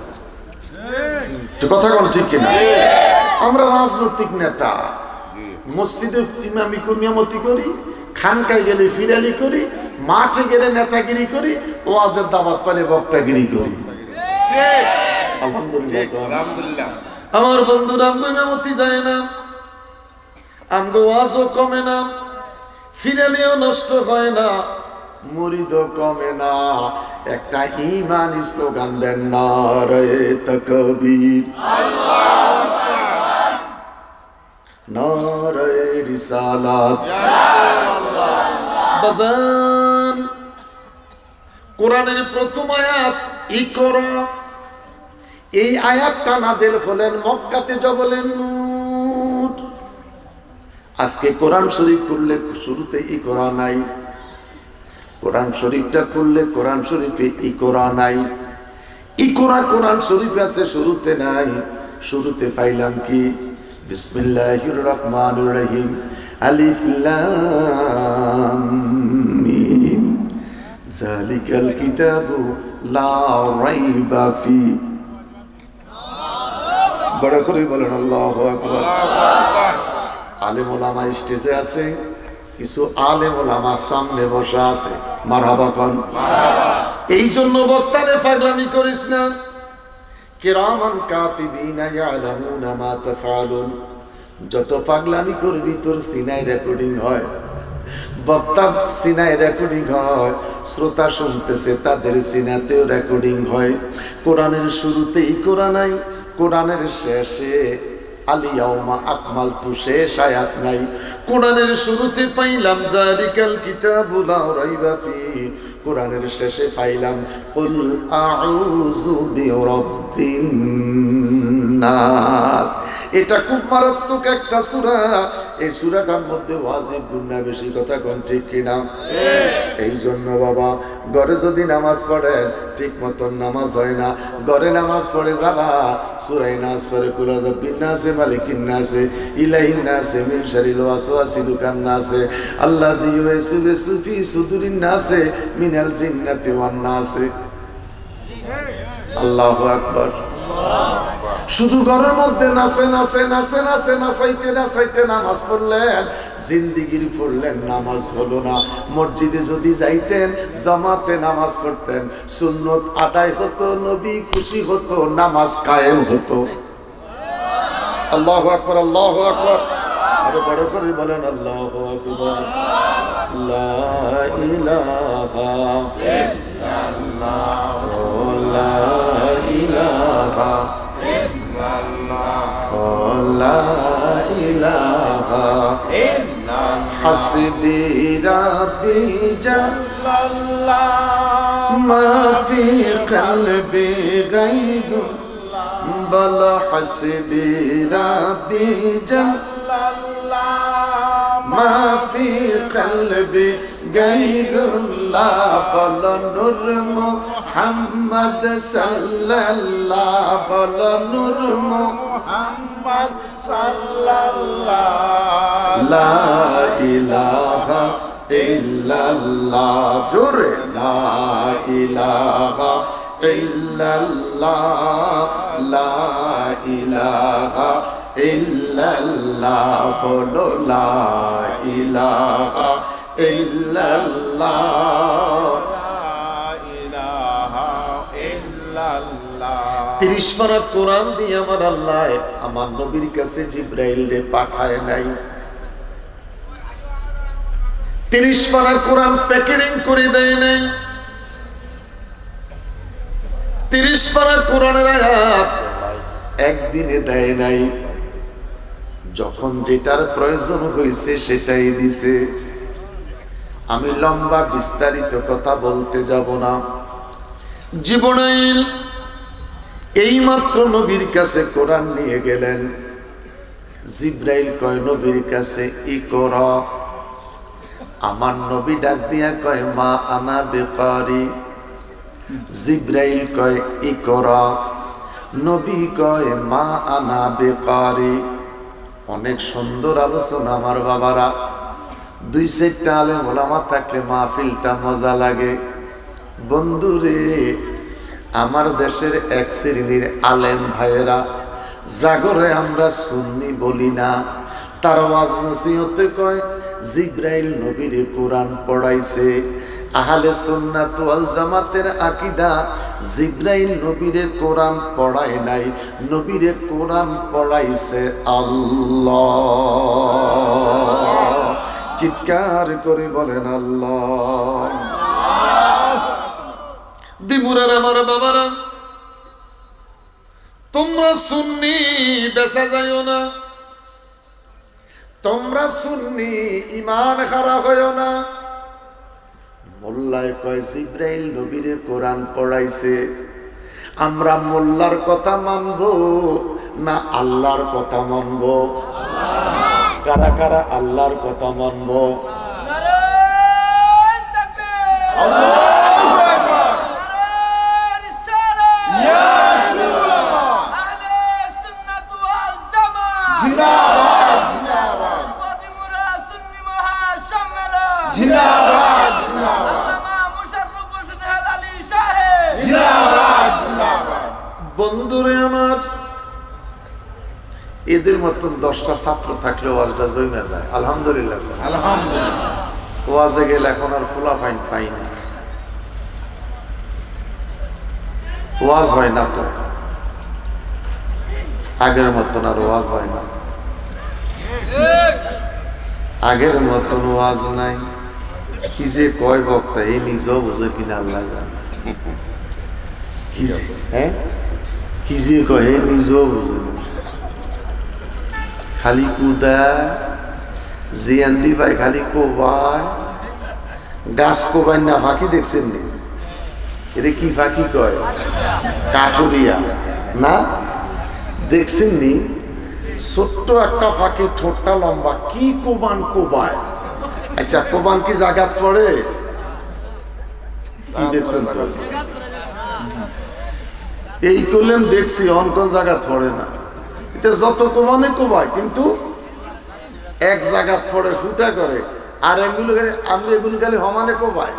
কথা কোন ঠিক কিনা? আমরা রাজনৈতিক নেতা, মসজিদে ইমামতি করি, খানকায় গেলে ফিরালি করি, মাঠে গেলে নেতাগিরি করি, ওয়াজের দাওয়াত পালে বক্তাগিরি করি। আলহামদুলিল্লাহ। আমার বন্ধুরা, আমগো ইমামতি যায় না, আমগো ওয়াজও কমে না, ফিরালিও নষ্ট হয় না, মুরিদও কমে না। একটা ঈমানি স্লোগান দেন, নারে তাকবীর, নারে রিসালাত। বাজান, কোরআনের প্রথম আয়াত ইকরা, এই আয়াতটা নাযিল হলেন মক্কাতে জবলে নূর। আজকে কোরআন শরীফ খুললে শুরুতে ইকরা নাই, কোরআন শরীফটা খুললে কোরআন শরীফে ইকরা নাই। ইকরা কোরআন শরীফে আছে, শুরুতে নাই। শুরুতে পাইলাম কি? বিসমিল্লাহির রহমানির রহিম, আলিফ লাম মিম, যালিকাল কিতাবু লা রাইবা ফি। বড় করে বলেন আল্লাহু আকবার। আলেম ওলামা স্টেজে আছে, কিছু আলেম ওলামা সামনে বসা আছে। মারহাবা কোন। এই জন্য বক্তারে পাগলামি করিস না। কিরামান কাতিবিনা ইয়ালামুনা মা তাফআলুন। যত পাগলামি করবি তোর সিনাই রেকর্ডিং হয়, বক্তা সিনায় রেকর্ডিং হয়, শ্রোতা শুনতেছে তাদের সিনাতেও রেকর্ডিং হয়। কোরআনের শুরুতেই কোরআন নাই, কোরআনের শেষে আল ইয়াউমা আকমালতু শেষ আয়াত নাই। কোরআনের শুরুতে পাইলাম যালিকাল কিতাবু লা রাইবা ফি, কোরআনের শেষে পাইলাম কুল আউযু বিরাব্বিন নাস। এটা খুব মারাত্মক একটা সূরা। এই সূরাটার মধ্যে ওয়াজিব গুনাহ বেশি, কথা কোন ঠিক কিনা? এই জন্য বাবা, ঘরে যদি নামাজ পড়েন ঠিক মতন নামাজ হয় না। ঘরে নামাজ পড়ে যারা সূরা নাস পড়ে, কুল আউযু বিন্নাসে মালিকিন নাসে ইলাহিন নাসে মিন শারিল ওয়াসওয়াসিল খান্নাসে আল্লাযী ইউওয়াসওয়িসু ফি সুদুরিন নাসে মিনাল জিন্নাতি ওয়ান নাসে। আল্লাহু আকবার। শুধু ঘরের মধ্যে নাচে নাচে নাচে নাচে নাচাইতে নাচাইতে নামাজ পড়লেন, জিন্দিগির পড়লেন, নামাজ হলো না। মসজিদে যদি যাইতেন, জামাতে নামাজ পড়তেন, সুন্নত আদায় হতো, নবী খুশি হতো, নামাজ কায়েম হতো। আল্লাহু আকবার, আল্লাহু আকবার। আরো বড় করে বলেন আল্লাহু আকবার। লা ইলাহা ইল্লাল্লাহ, লা ইলাহা লা ইলাহা ইল্লাল্লাহ, হাসবি রাব্বি জাল্লাল্লাহ, মা ফি কলবি গায়দুন, বল হাসবি রাব্বি জাল্লাল্লাহ, মা ফি কলবি গায়রুল্লাহ, বল নূর মুহাম্মদ সাল্লাল্লাহ, বল নূর মুহাম্মদ সাল্লাল্লাহ, লা ইলাহা ইল্লাল্লাহ জোরে লা ইলাহা ইল্লাল্লাহ লা ইলাহা ইল্লাল্লাহ বলো লা ইলাহা ইল্লাল্লাহ 30 পারা কোরআন দিয়ে আমার আল্লাহ আমার নবীর কাছে জিবরাইল রে পাঠায় নাই। 30 পারা কোরআন প্যাকেটিং করে দেয় নাই। 30 পারা কোরআনের আয়াত একদিনে দেয় নাই। যখন যেটার প্রয়োজন হয়েছে সেটাই দিছে। আমি লম্বা বিস্তারিত কথা বলতে যাব না। জিবরাইল এইমাত্র নবীর কাছে কোরআন নিয়ে গেলেন। জিবরাইল কয় নবীর কাছে ইকরা। আমার নবী ডাক দিয়া কয় মা আনা বিকারি। জিবরাইল কয় ইকরা, নবী কয় মা আনা বিকারি। অনেক সুন্দর আলোচনা আমার বাবারা। 2-4টা আলেম ওলামা থাকলে মাহফিলটা মজা লাগে। বন্ধুরে, আমার দেশের এক শ্রেণীর আলেম ভাইয়েরা জাগরে আমরা সুন্নি বলি না, তার ওয়াজ নসিহতে কয় জিবরাইল নবীরে কোরআন পড়াইছে। আহলে সুন্নাত ওয়াল জামাতের আকীদা জিবরাইল নবীরে কোরআন পড়ায় নাই, নবীরে কোরআন পড়াইছে আল্লাহ। চিৎকার করে বলেন আল্লাহ। দিমুরার আমার বাবারা, তোমরা সুন্নি বেচা যাইও না, তোমরা সুন্নি ইমান খারাপ হইও না। মোল্লায় কয় জিবরাইল নবীরে কোরআন পড়াইছে, আমরা মোল্লার কথা মানব না আল্লাহর কথা মানব? কারা কারা আল্লাহর কথা মানব? বন্ধুরে আমার, এদের মতন 10টা ছাত্র থাকলে ওয়াজটা জমে যায়। আলহামদুলিল্লাহ, আলহামদুলিল্লাহ। ওয়াজে গেলে এখন আর খোলা পাই না, ওয়াজ হয় না তো, আগের মতন আর ওয়াজ হয় না, আগের মতন ওয়াজ নাই। কি যে কয় বক্তা, এই নিজেও বুঝে কিনা আল্লাহ জানে। কি যে কয় নিজেও বুঝে না, খালি কুদা জিয়ান্দি ভাই, খালি কোবায় গাছ কোবাই না। ফাঁকি দেখছেন নি? এটা কি ফাঁকি কয়? কাঠুরিয়া না, দেখছেন নি? ছোট্ট একটা ফাঁকি, ঠোঁটটা লম্বা, কি কোবান কোবায়। আচ্ছা, কোবান কি জাগাত পড়ে? কি দেখছেন তো? এই করলেন দেখছি, অনকন জাগাত পড়ে না। এটা যত কোবানে কোবায়, কিন্তু এক জাগাত পড়ে ফুটা করে, আর এগুলো আমি এগুলো খালি সমানে কোবায়।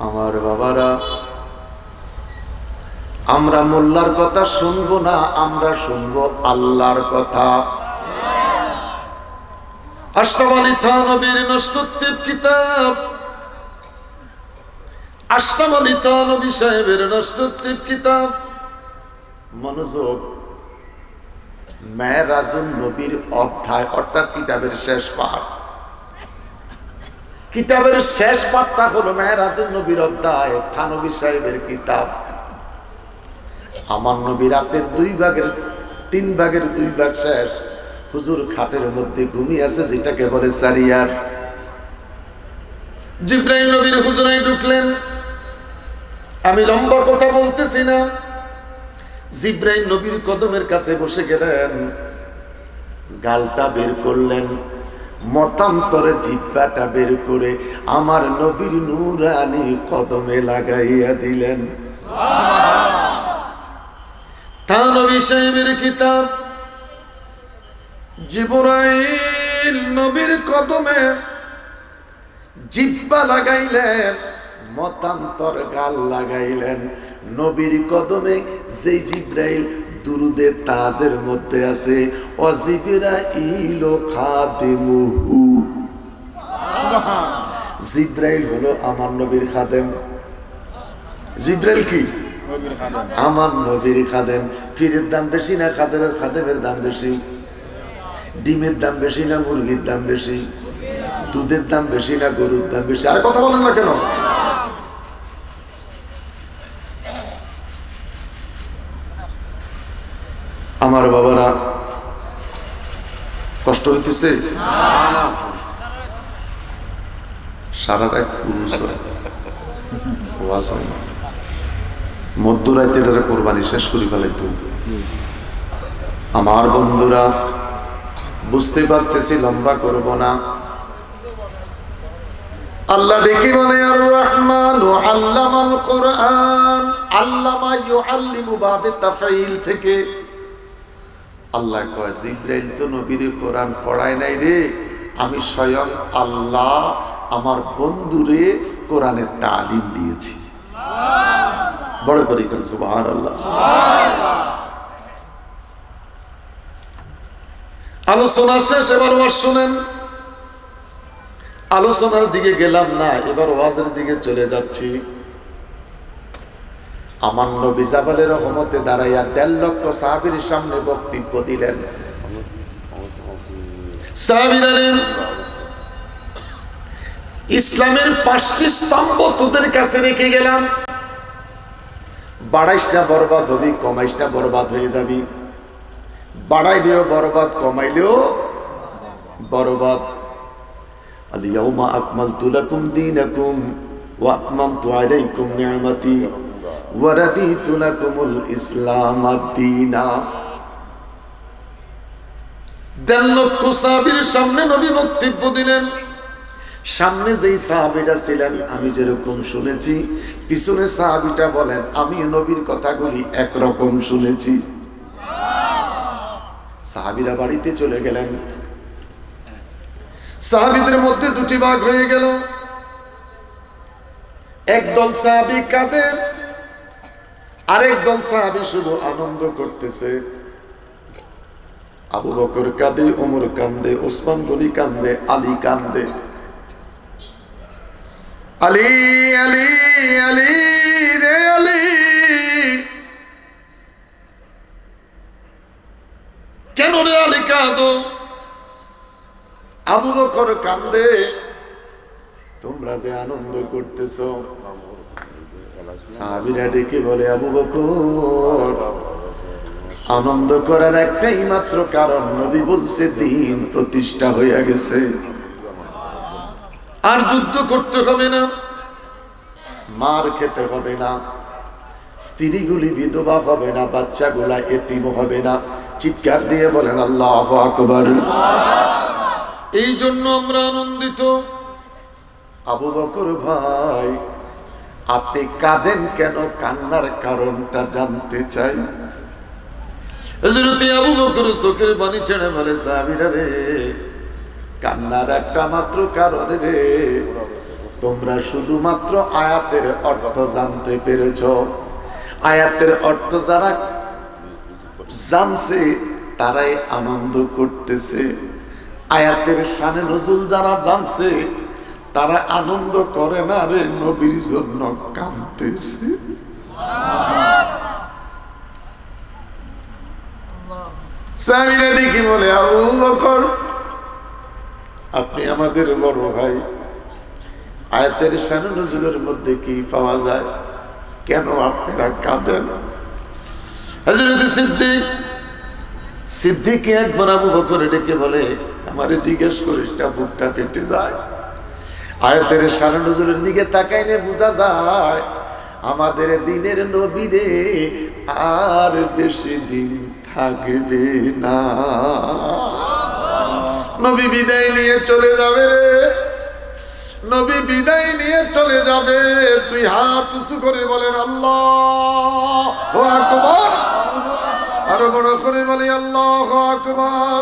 আমার বাবারা, আমরা মোল্লার কথা শুনবো না, আমরা শুনবো আল্লাহর কথা। আশরাফ আলী থানভীর নষ্টত্বের কিতাব, আশরাফ আলী থানভী সাহেবের নষ্টত্বের কিতাব। মনোযোগ, মেরাজুন নবীর অধ্যায়, অর্থাৎ কিতাবের শেষ পাঠ। কিতাবের শেষ পাঠটা হলো মেরাজুন নবীর অধ্যায়, থানভী সাহেবের কিতাব। আমার নবী রাতের 3 ভাগের 2 ভাগ শেষ হুজুর খাটের মধ্যে ঘুমিয়ে আছে, যেটাকে বলে সারিয়ার। জিবরাইল নবীর হুজুরায় ঢুকলেন। আমি লম্বা কথা বলতেছি না। জিবরাইল নবীর কদমের কাছে বসে গেলেন, গালটা বের করলেন, মতান্তরে জিহ্বাটা বের করে আমার নবীর নূরানি কদমে লাগাইয়া দিলেন। থানভী সাহেবের কিতাব, জিবরাইল নবীর কদমে জিহ্বা লাগাইলেন, মতান্তর গাল লাগাইলেন। নবীর কদমে যেই জিবরাইল দুরুদে তাজের মধ্যে আছে, ও জিবরাইল খাদিমুহু, জিবরাইল হলো আমার নবীর খাদেম। জিবরাইল কি? আমার নবীর খাদেম। ফিরের দাম বেশি না খাদেমের দাম বেশি? ডিমের দাম বেশি না মুরগির দাম বেশি? দুধের দাম বেশি না গরুর দাম বেশি? আর কথা বলেন না কেন? আমার বাবারা কষ্ট হইতেছে? সারা রাত পুরুষ হয়, মধ্যরাতে এটারে কোরবানি শেষ করি ফেলাইতো। আমার বন্ধুরা, বুঝতে পারতেছি, লম্বা করব না। আল্লাহ ডেকে বলে আর রহমান আল্লামাল কোরআন, আল্লামা ইউআল্লিমু বাবে তাফঈল থেকে আল্লাহ কয় জিবরাইল তো নবীর কোরআন পড়ায় নাই রে, আমি স্বয়ং আল্লাহ আমার বন্ধুরে কোরআনের তালিম দিয়েছি। বড় করে সুবহানাল্লাহ। আলোচনা শেষ, এবার ওয়াজ শুনেন। আলোচনার দিকে গেলাম না, এবার ওয়াজের দিকে চলে যাচ্ছি। আমার নবী জাবালে রহমতে দাঁড়াইয়া ১.৫ লক্ষ সাহাবীর সামনে বক্তব্য দিলেন। সাহাবীরা, ইসলামের ৫টি স্তম্ভ তোদের কাছে রেখে গেলাম, বাড়াইস না বরবাদ হবি, কমাইস না বরবাদ হয়ে যাবি। বাড়াইলেও বরবাদ, কমাইলেও বরবাদ। আল-ইয়াউমা আকমালতু লাকুম দীনাকুম ওয়া আতমামতু আলাইকুম নি'মাতি ওয়া রাদিতু লাকুমুল ইসলাম দীনা। ১.৫ লক্ষ সাহাবীর সামনে নবী বক্তব্য দিলেন। সামনে যেই সাহাবীটা ছিলেন আমি যেরকম শুনেছি, পিছনে সাহাবীটা বলেন আমি নবীর কথাগুলি একরকম শুনেছি। সাহাবীরা বাড়িতে চলে গেলেন। সাহাবীদের মধ্যে ২টি ভাগ হয়ে গেল। একদল সাহাবী কাঁদে, আরেক দল সাহাবী শুধু আনন্দ করতেছে। আবু বকর কাঁদে, ওমর কাঁদে, ওসমান গনি কাঁদে, আলী কাঁদে। আলী আলী আলী রে আলী, কেন রে আলী কাঁদো? আবু বকর কাঁদে, তোমরা যে আনন্দ করতেছ। সাহাবীরা ডেকে বলে আবু বকর, আনন্দ করার একটাই মাত্র কারণ, নবী বলছে দ্বীন প্রতিষ্ঠা হয়ে গেছে, আর যুদ্ধ করতে হবে না, মার খেতে হবে না, স্ত্রীগুলি বিধবা হবে না, বাচ্চাগুলা এতিম হবে না। চিৎকার দিয়ে বলেন আল্লাহু আকবার। এই জন্য আমরা আনন্দিত। আবু বকর ভাই, আপনি কাঁদেন কেন? কান্নার কারণটা জানতে চাই। হযরত আবু বকর চোখের পানি ছেড়ে বলে সাহাবীরা রে, কান্নার একটা মাত্র কারণ রে, তোমরা শুধুমাত্র আয়াতের অর্থ জানতে পেরেছ। আয়াতের অর্থ যারা জানছে তারাই আনন্দ করতেছে। আয়াতের শানে নজুল যারা জানছে তারা আনন্দ করে না রে, নবীর জন্য কাঁদতেছে। সাহাবীরা ডেকে বলে আবু বকর, আপনি আমাদের বড় ভাই, আয়াতের শানে নজুলের মধ্যে কি পাওয়া যায়? কেন আপনারা কাঁদেন? হযরত সিদ্দিক একবার আবু বকর ডেকে বলে, আমারে জিজ্ঞেস করিস না, বুকটা ফেটে যায়। আয়াতের শানে নজুলের দিকে তাকাইলে বোঝা যায় আমাদের দিনের নবী রে আর বেশি দিন থাকবে না। নবী বিদায় নিয়ে চলে যাবে রে, নবী বিদায় নিয়ে চলে যাবে। তুই হাত উঁচু করে বলেন আল্লাহু আকবার, আরো বড় করে বলি আল্লাহু আকবার।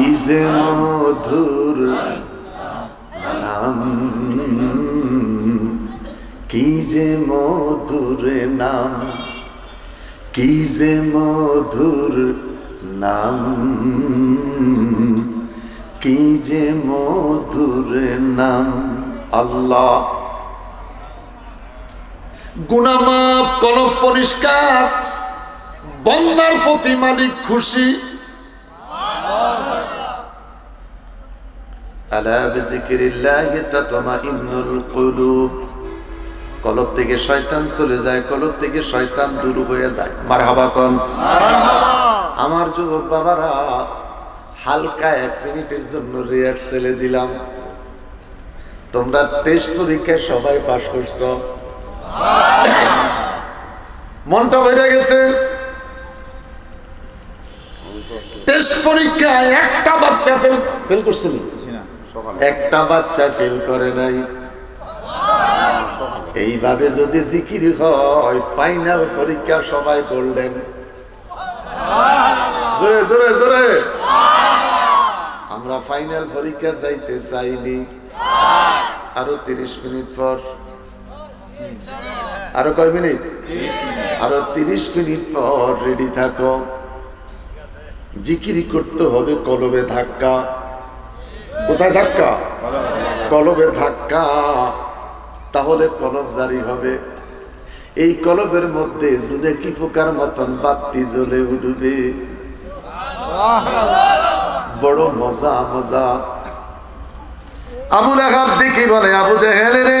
কি যে মধুর নাম, কি যে মধুর নাম, কি যে মধুর নাম, কি যে মধুর নাম। আল্লাহ গুনাহ মাফ, কলব পরিষ্কার, বান্দার প্রতি মালিক খুশি। আলা বিযিকরিল্লাহি তাতমাইন্নুল কুলুব। কলব থেকে শয়তান চলে যায়, কলব থেকে শয়তান দূর হয়ে যায়। মারহাবা কোন আমার যুবক বাবারা, হালকা 1 মিনিটের জন্য রিহার্সালে দিলাম। তোমরা টেস্ট পরীক্ষায় সবাই পাস করছো, মনটা ভরে গেছে। টেস্ট পরীক্ষায় একটা বাচ্চা ফেল করছে না, একটা বাচ্চা ফেল করে নাই। এইভাবে যদি জিকির হয়, ফাইনাল পরীক্ষা সবাই গোল্ডেন। জোরে জোরে জোরে। আমরা ফাইনাল পরীক্ষা যাইতে চাইনি। আরো 30 মিনিট পর, আরো কয় মিনিট? আরো 30 মিনিট পর রেডি থাকো। জিকিরি করতে হবে কলবে ধাক্কা। কোথায় ধাক্কা? কলবে ধাক্কা। তাহলে কলব জারি হবে। এই কলবের মধ্যে জুনে কি ফোকার মতন বাতি জ্বলে উঠবে। বড় মজা মজা। আবু লাহাব ডেকে বলে, আবু জাহেল রে,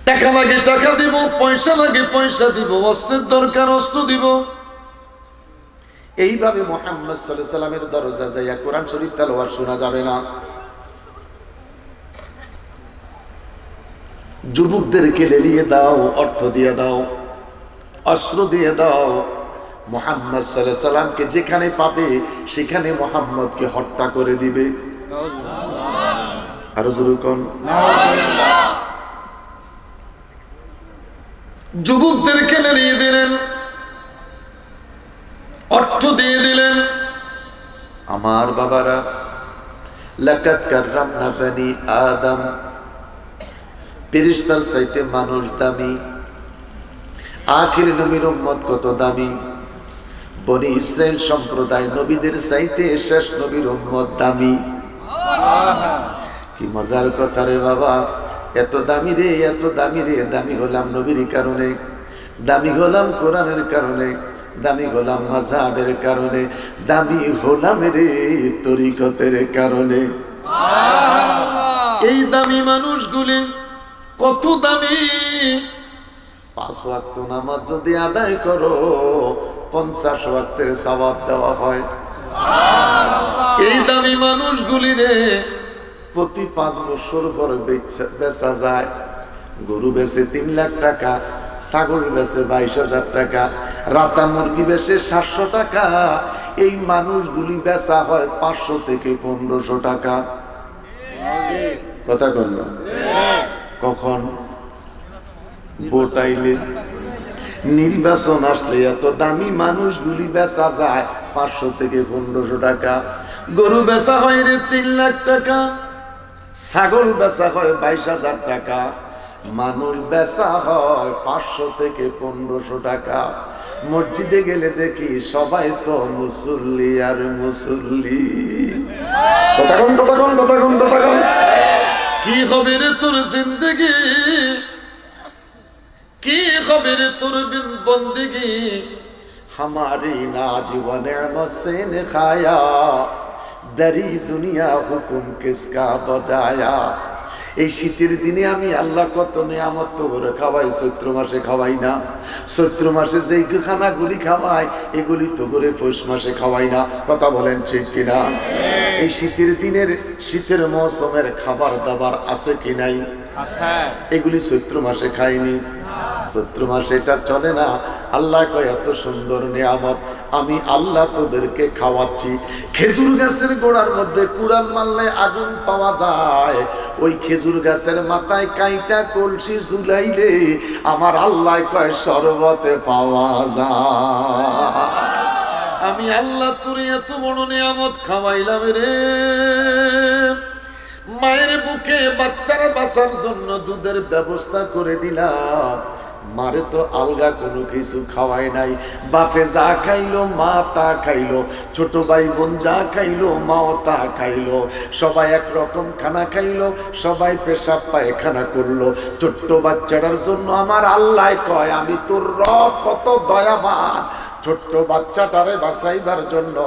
টাকা লাগে টাকা দিব, পয়সা লাগে পয়সা দিব, অস্ত্রের দরকার অস্ত্র দিব। এইভাবে মুহাম্মদ সাল্লাল্লাহু আলাইহি সাল্লামের দরজা যাইয়া কোরআন শরীফ তেলাওয়াত শোনা যাবে না। যুবকদেরকে লেলিয়ে দাও, অর্থ দিয়ে দাও, অস্ত্র দিয়ে দাও। মুহাম্মদ সাল্লাল্লাহু আলাইহি সাল্লামকে যেখানে পাবে সেখানে মুহাম্মদকে হত্যা করে দিবে। আরো জোরে কোন নাউজুবিল্লাহ। যুবকদেরকে লেলিয়ে দিলেন, অর্থ দিয়ে দিলেন। আমার বাবারা, লাকাদ কাররামনা বনি আদম, ফেরেশতার চাইতে মানুষ দামি। আখির নবীর উম্মত কত দামি। বনি ইসরাইল সম্প্রদায় নবীদের চাইতে শেষ নবীর উম্মত দামি। কি মজার কথা রে বাবা, এত দামি রে, এত দামি রে। দামি হলাম নবীর কারণে, দামি হলাম কোরআনের কারণে, দামি হলাম মাযহাবের কারণে, দামি হলাম রে তরিকতের কারণে। এই দামি মানুষগুলি কত দামি। 5 ওয়াক্ত নামাজ যদি আদায় করো 50 ওয়াক্তের সওয়াব দেওয়া হয়। এই দামি মানুষগুলি রে প্রতি 5 বছর পর বেচা যায়। গরু বেচে 3 লাখ টাকা, ছাগল বেচে 22,000 টাকা, রাতা মুরগি বেচে 700 টাকা। এই মানুষগুলি বেচা হয় 500 থেকে 1500 টাকা। কথা বলল কখন? ভোট আইলে, নির্বাচন আসলে এত দামি মানুষগুলি বেচা যায় 500 থেকে 1500 টাকা। গরু বেচা হয় রে 3 লাখ টাকা, ছাগল বেচা হয় 22,000 টাকা, মানুষ বেচা হয় 500 থেকে 1500 টাকা। মসজিদে গেলে দেখি সবাই তো মুসল্লি আর মুসল্লি। কথা কোন কথা কোন কথা কোন কথা কোন। কি হবে রে তোর জিন্দেগি, কি হবে রে তোর বন্দেগি। हमारी नाजुवन से ने खाया, दरी दुनिया हुकुम किसका बजाया। এই শীতের দিনে আমি আল্লাহ কত নিয়ামত তো করে খাওয়াই, চৈত্র মাসে খাওয়াই না। চৈত্র মাসে যেই খানাগুলি খাওয়াই এগুলি তো করে পৌষ মাসে খাওয়াই না। কথা বলেন ঠিক কিনা? এই শীতের দিনের, শীতের মৌসুমের খাবার দাবার আছে কি নাই? এগুলি চৈত্র মাসে খাইনি। চৈত্র মাসে এটা চলে না। আল্লাহ কয় এত সুন্দর নিয়ামত আমি আল্লাহ তোদেরকে খাওয়াচ্ছি। খেজুর গাছের গোড়ার মধ্যে কুড়াল মারলে আগুন পাওয়া যায়। ওই খেজুর গাছের মাথায় কাইটা কলসি ঝুলাইলে আমার আল্লাহ কয় শরবতে পাওয়া যায়। আমি আল্লাহ তোর এত বড় নিয়ামত খাওয়াইলাম রে। মায়ের বুকে বাচ্চারা বাঁচার জন্য দুধের ব্যবস্থা করে দিলাম, মারে তো আলগা কোনো কিছু খাওয়াই নাই। বাপে যা খাইলো মা তা খাইলো, ছোট ভাই বোন যা খাইলো মাও তা খাইলো, সবাই একরকম খানা খাইলো, সবাই পেশাব পায়খানা করলো। ছোট্ট বাচ্চাটার জন্য আমার আল্লাহ কয় আমি তোর রব কত দয়াবান, ছোট্ট বাচ্চাটারে বাঁচাইবার জন্য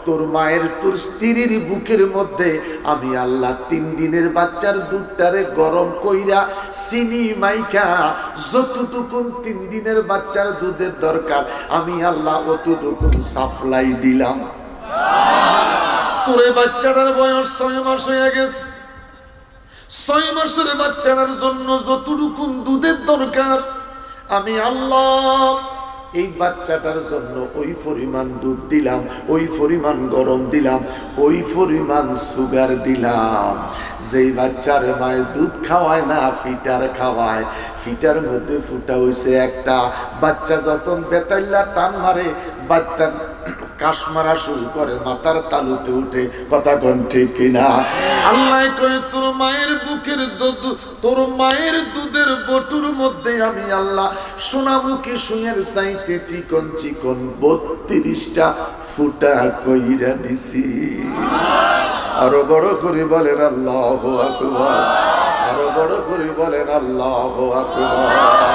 তোর মায়ের তোর স্ত্রীর বুকের মধ্যে আমি আল্লাহ 3 দিনের বাচ্চার দুধটারে গরম কইরা চিনি মাইকা যতটুকু 3 দিনের বাচ্চার দুধের দরকার আমি আল্লাহ অতটুকু সাপ্লাই দিলাম। তোরে বাচ্চাটার বয়স 6 মাস হয়ে গেছে, 6 মাসের বাচ্চাটার জন্য যতটুকু দুধের দরকার আমি আল্লাহ এই বাচ্চাটার জন্য ওই পরিমাণ দুধ দিলাম, ওই পরিমাণ গরম দিলাম, ওই পরিমাণ সুগার দিলাম। যেই বাচ্চার মায়ের দুধ খাওয়ায় না ফিটার খাওয়ায়, ফিটার মধ্যে ফুটা হইছে একটা, বাচ্চা যখন বেতাইল্লা টান মারে বাচ্চার কাশমারা শুরু করে, মাথার তালুতে উঠে। কথা কোন ঠিক কিনা? আল্লাহ কয় তোর মায়ের বুকের দুধ, তোর মায়ের দুধের বটুর মধ্যে আমি আল্লাহ সোনামুখী সুয়ের চাইতে চিকন চিকন 32টা ফুটা কইরা দিছি। আরো বড় করে বলেন আল্লাহু আকবার, আরো বড় করে বলেন আল্লাহু আকবার,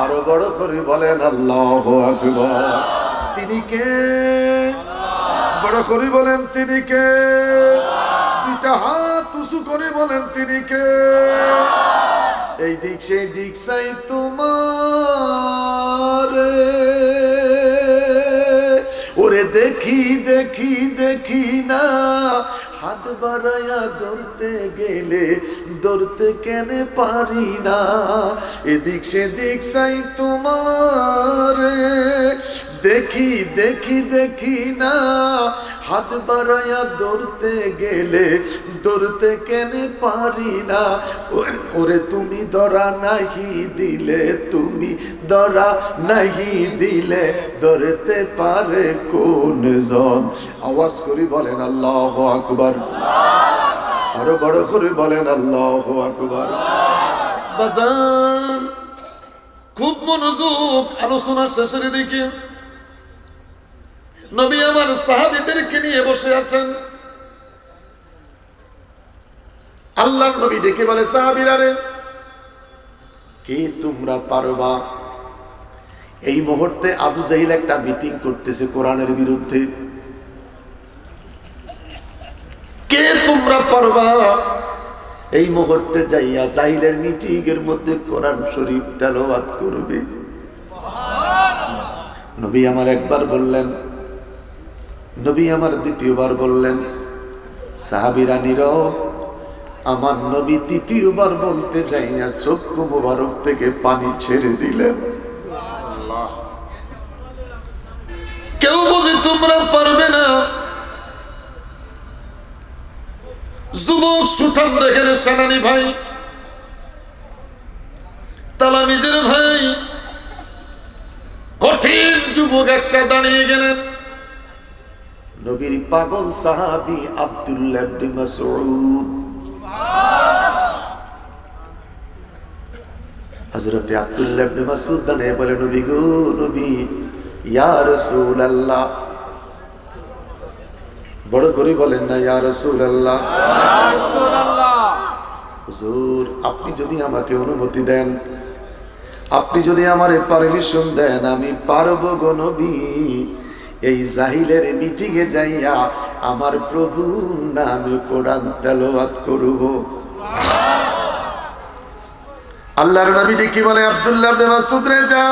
আরো বড় করে বলেন আল্লাহু আকবার। তিনি কে? বড় করে বলেন তিনি কে? 2টা হাত উঁচু করে বলেন তিনি কে? এই দিক সেই দিক চাই তোমার, ওরে দেখি দেখি দেখি না, হাত বাড়াইয়া ধরতে গেলে ধরতে কেন পারি না। এদিক সেদিক চাই তোমার, দেখি দেখি দেখি না, হাত বাড়াইয়া ধরতে গেলে ধরতে কেন পারি না। ওরে তুমি ধরা নাহি দিলে, তুমি ধরা নাহি দিলে ধরতে পারে কোন জন? আওয়াজ করি বলেন আল্লাহু আকবার, আরো বড় করে বলেন আল্লাহু আকবার। বাজান খুব মনোযোগ, আলোচনার শেষের দিকে নবী আমার সাহাবীদেরকে নিয়ে বসে আছেন। আল্লাহর নবী ডেকে বলে সাহাবীরা রে, কে তোমরা পারবা? এই মুহূর্তে আবু জাহিল একটা মিটিং করতেছে কোরআনের বিরুদ্ধে। কে তোমরা পারবা এই মুহূর্তে যাইয়া জাহিলের মিটিং এর মধ্যে কোরআন শরীফ তেলাওয়াত করবে? নবী আমার একবার বললেন, নবী আমার দ্বিতীয়বার বললেন, সাহাবীরা নীরব। আমার নবী তৃতীয়বার বলতে যাইয়া চক্ষু মুবারক থেকে পানি ছেড়ে দিলেন। কেউ বুঝি তোমরা পারবে না? যুবক সুঠাম দেখেন সেনানি ভাই, তালামিজের ভাই, কঠিন যুবক একটা দাঁড়িয়ে গেলেন। নবীর পাগল সাহাবী আব্দুল্লাহ ইবনে মাসউদ, হযরতে আব্দুল্লাহ ইবনে মাসউদ দাঁড়িয়ে বলে, নবী গো নবী, ইয়া রাসূলুল্লাহ। বড় করে বলেন না ইয়া রাসূলুল্লাহ। হুজুর আপনি যদি আমাকে অনুমতি দেন, আপনি যদি আমারে পারমিশন দেন, আমি পারবো গো নবী এই জাহিলের মিটিং এ যাইয়া আমার প্রভুর নামে কোরআন তেলাওয়াত করব। আল্লাহর নবী ডেকে বলে, আব্দুল্লাহ ইবনে মাসউদ রে যা,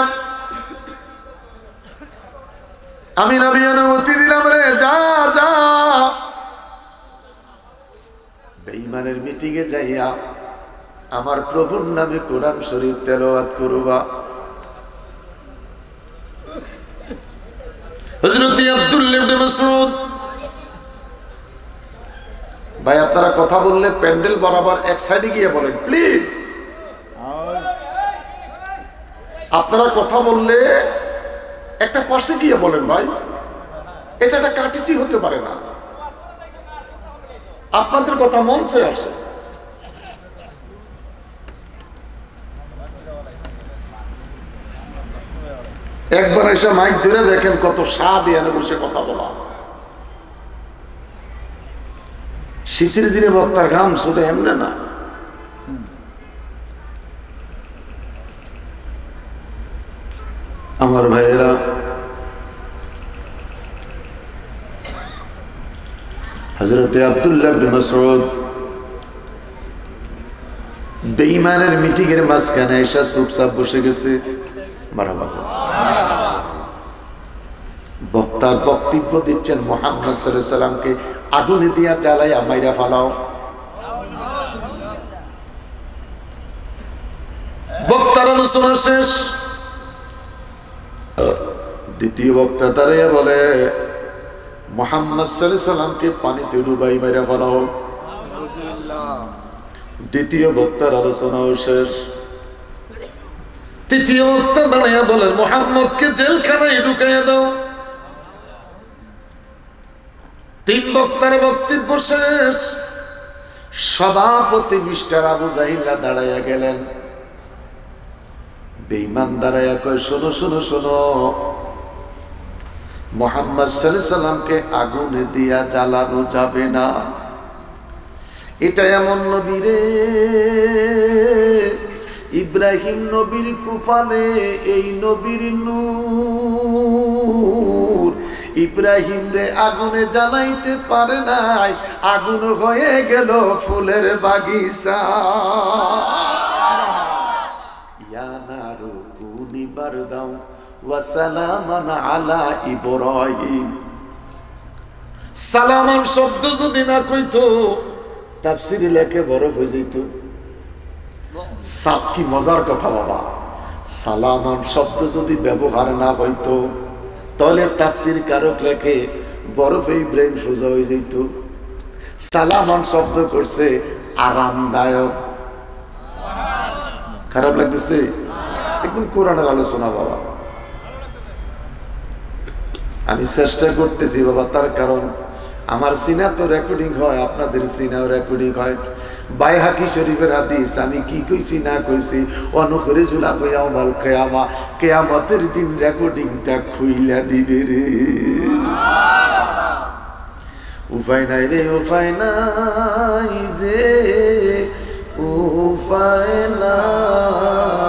আমি নবী অনুমতি দিলাম রে, যা যা বেঈমানের মিটিং এ যাইয়া আমার প্রভুর নামে কোরআন শরীফ তেলাওয়াত করবা। হযরত আব্দুল্লাহ ইবনে মাসউদ ভাই, আপনারা কথা বললে প্যান্ডেল বরাবর এক সাইডে গিয়ে বলেন প্লিজ। আপনারা কথা বললে একটা পাশে গিয়ে বলেন ভাই, এটা একটা কাটিছি হতে পারে না। আপনাদের কথা মঞ্চে আসে, একবার এসে মাইক ধরে দেখেন কত স্বাদ এনে বসে কথা বলা। শীতের দিনে বক্তার ঘাম ছুটে এমনে না। আমার ভাইয়েরা, হযরত আব্দুল্লাহ ইবনে মাসউদ বেঈমানের মিটিংয়ের মাঝখানে এসে চুপচাপ বসে গেছে। মারহাবা। বক্তার বক্তব্য দিচ্ছেন, মুহাম্মদ সাল্লাল্লাহু আলাইহি সাল্লামকে আগুনে দিয়া জ্বালাইয়া মাইরা ফালাও। বক্তার আলোচনা শেষ, দ্বিতীয় বক্তা দাঁড়িয়ে বলে, মুহাম্মদ সাল্লাল্লাহু আলাইহি সাল্লামকে পানিতে ডুবাই মাইরা ফালাও। দ্বিতীয় বক্তার আলোচনাও শেষ, তৃতীয় বক্তা দাঁড়িয়ে বলেন, মুহাম্মদকে জেলখানায় ঢুকাইয়া দাও। তিন বক্তার বক্তব্য শেষ। সভাপতি মিস্টার আবু জাহিল্লা দাঁড়াইয়া গেলেন। বেঈমান দাঁড়াইয়া কয়, শোনো শোনো শোনো, মুহাম্মদ সাল্লাল্লাহু আলাইহি সাল্লামকে আগুনে দিয়া জ্বালানো যাবে না। এটা এমন নবী রে, ইব্রাহিম নবীর কুফালে এই নবীর নূর ইব্রাহিম রে আগুনে জ্বালাইতে পারে নাই, আগুন হয়ে গেল ফুলের বাগিচা। ইয়া নারু কুনি বারদাও ওয়া সালামান আলা ইব্রাহিম। সালামান শব্দ যদি না কইতো তাফসীরে লেখে বরফ হয়ে যেত। কি মজার কথা বাবা, সালামান শব্দ যদি ব্যবহার না হইতো তাহলে তাফসীর কারক লেখে বরফে ইব্রাহিম সোজা হয়ে যেত। সালামান শব্দ করছে আরামদায়ক। খারাপ লাগতেছে? একদম কোরআনের আলোচনা বাবা। আমি চেষ্টা করতেছি বাবা, তার কারণ আমার সিনা তো রেকর্ডিং হয়, আপনাদের সিনাও রেকর্ডিং হয়। বাইহাকি শরীফের হাদিস, আমি কি কইছি না কইছি, অনুখরিজুলা কইয়াও মাল কিয়ামা, কিয়ামতের দিন রেকর্ডিংটা খুইলা দিবে রে। উপায় নাই রে, উপায় নাই রে, উপায় নাই,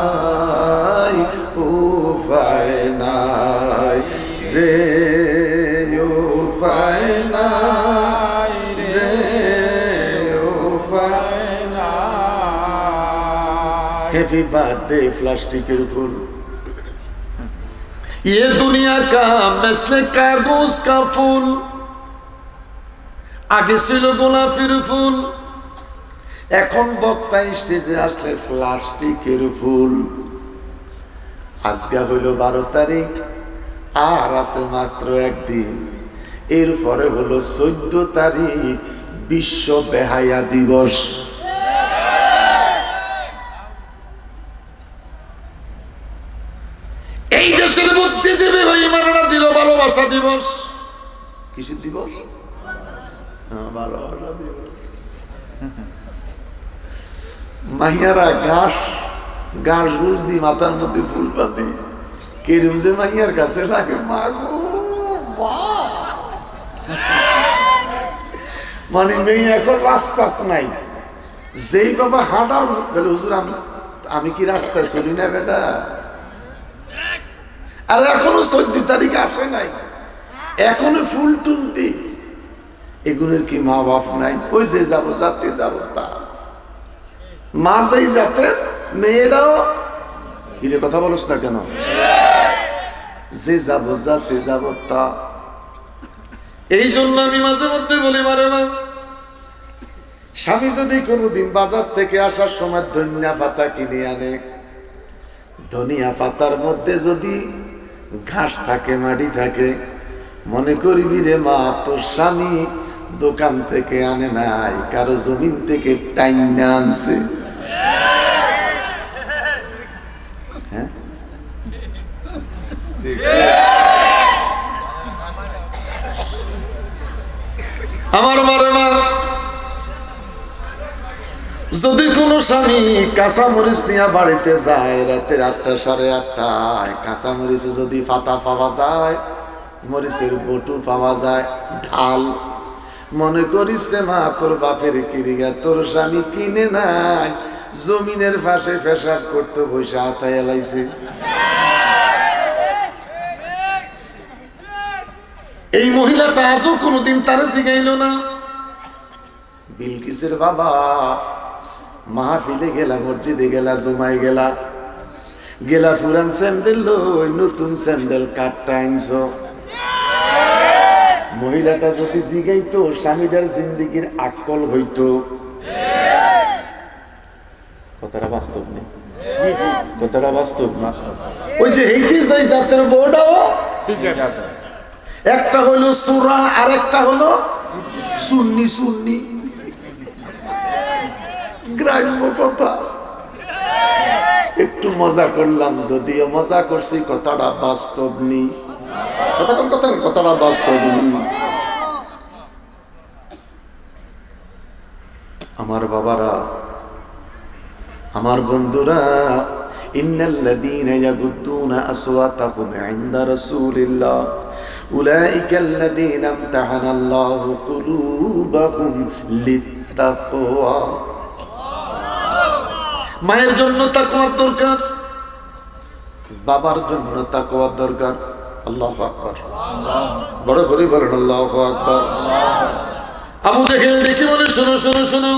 উপায় নাই রে, উপায় নাই রে, উপায় নাই। হ্যাপি বার্থডে প্লাস্টিকের ফুল, ये दुनिया का मसले कागज का फूल, আগে ছিল গোলাপের ফুল, এখন বক্তা স্টেজে আসলে প্লাস্টিকের ফুল। আজকে হইল 12 তারিখ, আর আছে মাত্র একদিন, এরপরে হলো 14 তারিখ বিশ্ব বেহায়া দিবস। এই দেশের বুদ্ধিজীবী বেঈমানেরা দিল ভালোবাসা দিবস। কিসের দিবস? ভালোবাসা দিবস। মাইয়ারা ঘাস ঘুষ দি মাথার মধ্যে ফুল বাঁধে, কেরম যে মাইয়ার কাছে লাগে মাগো মানে মেয়ে এখন রাস্তা নাই, যেই বাবা হাঁটার বলে হুজুর আমি কি রাস্তায় চলি না বেটা, আর এখনো 14 তারিখ আসে নাই, এখনো ফুল টুলতি, এগুলোর কি মা বাপ নাই? ওই যে যাবো যাতে যাবো তা মা যাই যাতে মেয়েরাও কিরে কথা বলছ না কেন? যে যাবো যাতে যাবো তা। এই জন্য আমি মাঝে মধ্যে বলি, মারে মা, স্বামী যদি কোনোদিন বাজার থেকে আসার সময় ধনিয়া পাতা কিনে আনে, ধনিয়া পাতার মধ্যে যদি ঘাস থাকে মাটি থাকে, মনে করবি রে মা তোর স্বামী দোকান থেকে আনে নাই, কারো জমিন থেকে টাইনা আনছে। আমার মারে না, যদি কোনো স্বামী কাঁচামরিচ নিয়ে বাড়িতে যায় রাতের 8টা 8:30টায়, কাঁচামরিচ যদি ফাতা পাওয়া যায়, মরিচের বটু পাওয়া যায়, ঢাল, মনে করিস রে মা তোর বাপের কিরিগা তোর স্বামী কিনে নাই, জমিনের পাশে পেশাব করতে বসে হাতায় এলাইছে। এই মহিলাটা আজও কোনোদিন তারা জিগাইল না। বিলকিসের বাবা মাহফিলে গেলা, মসজিদে গেলা, জমাই গেলা, গেলা পুরান স্যান্ডেল লই, নতুন স্যান্ডেল কাটটা আনছো। মহিলাটা যদি জিগাইতো স্বামীটার জিন্দিগির আটকল হইতো। কথাটা বাস্তব নেই, কথাটা বাস্তব। ওই যে হেইতে যাই জাতের বউটাও একটা হলো সুরা আর একটা হলো সুন্নি। সুন্নি গ্রাম্য কথা, একটু মজা করলাম, যদিও মজা করছি কথাটা বাস্তব নেই। কথাটা বাস্তব নেই। আমার বাবারা, আমার বন্ধুরা, ইন্নাল্লাযীনা ইয়াগুদ্দুনা আসওয়াতাহুম ইনদা রাসূলিল্লাহ উলাইকাল্লাযীনা ইমতাহানাল্লাহু কুলুবাহুম লিত্তাকওয়া। মায়ের জন্য তাকওয়ার দরকার, বাবার জন্য তাকওয়ার দরকার। আল্লাহু আকবার, বড় করে বলেন আল্লাহু আকবার। আবু জেহেল দেখি বলে শোনো শোনো শোনো।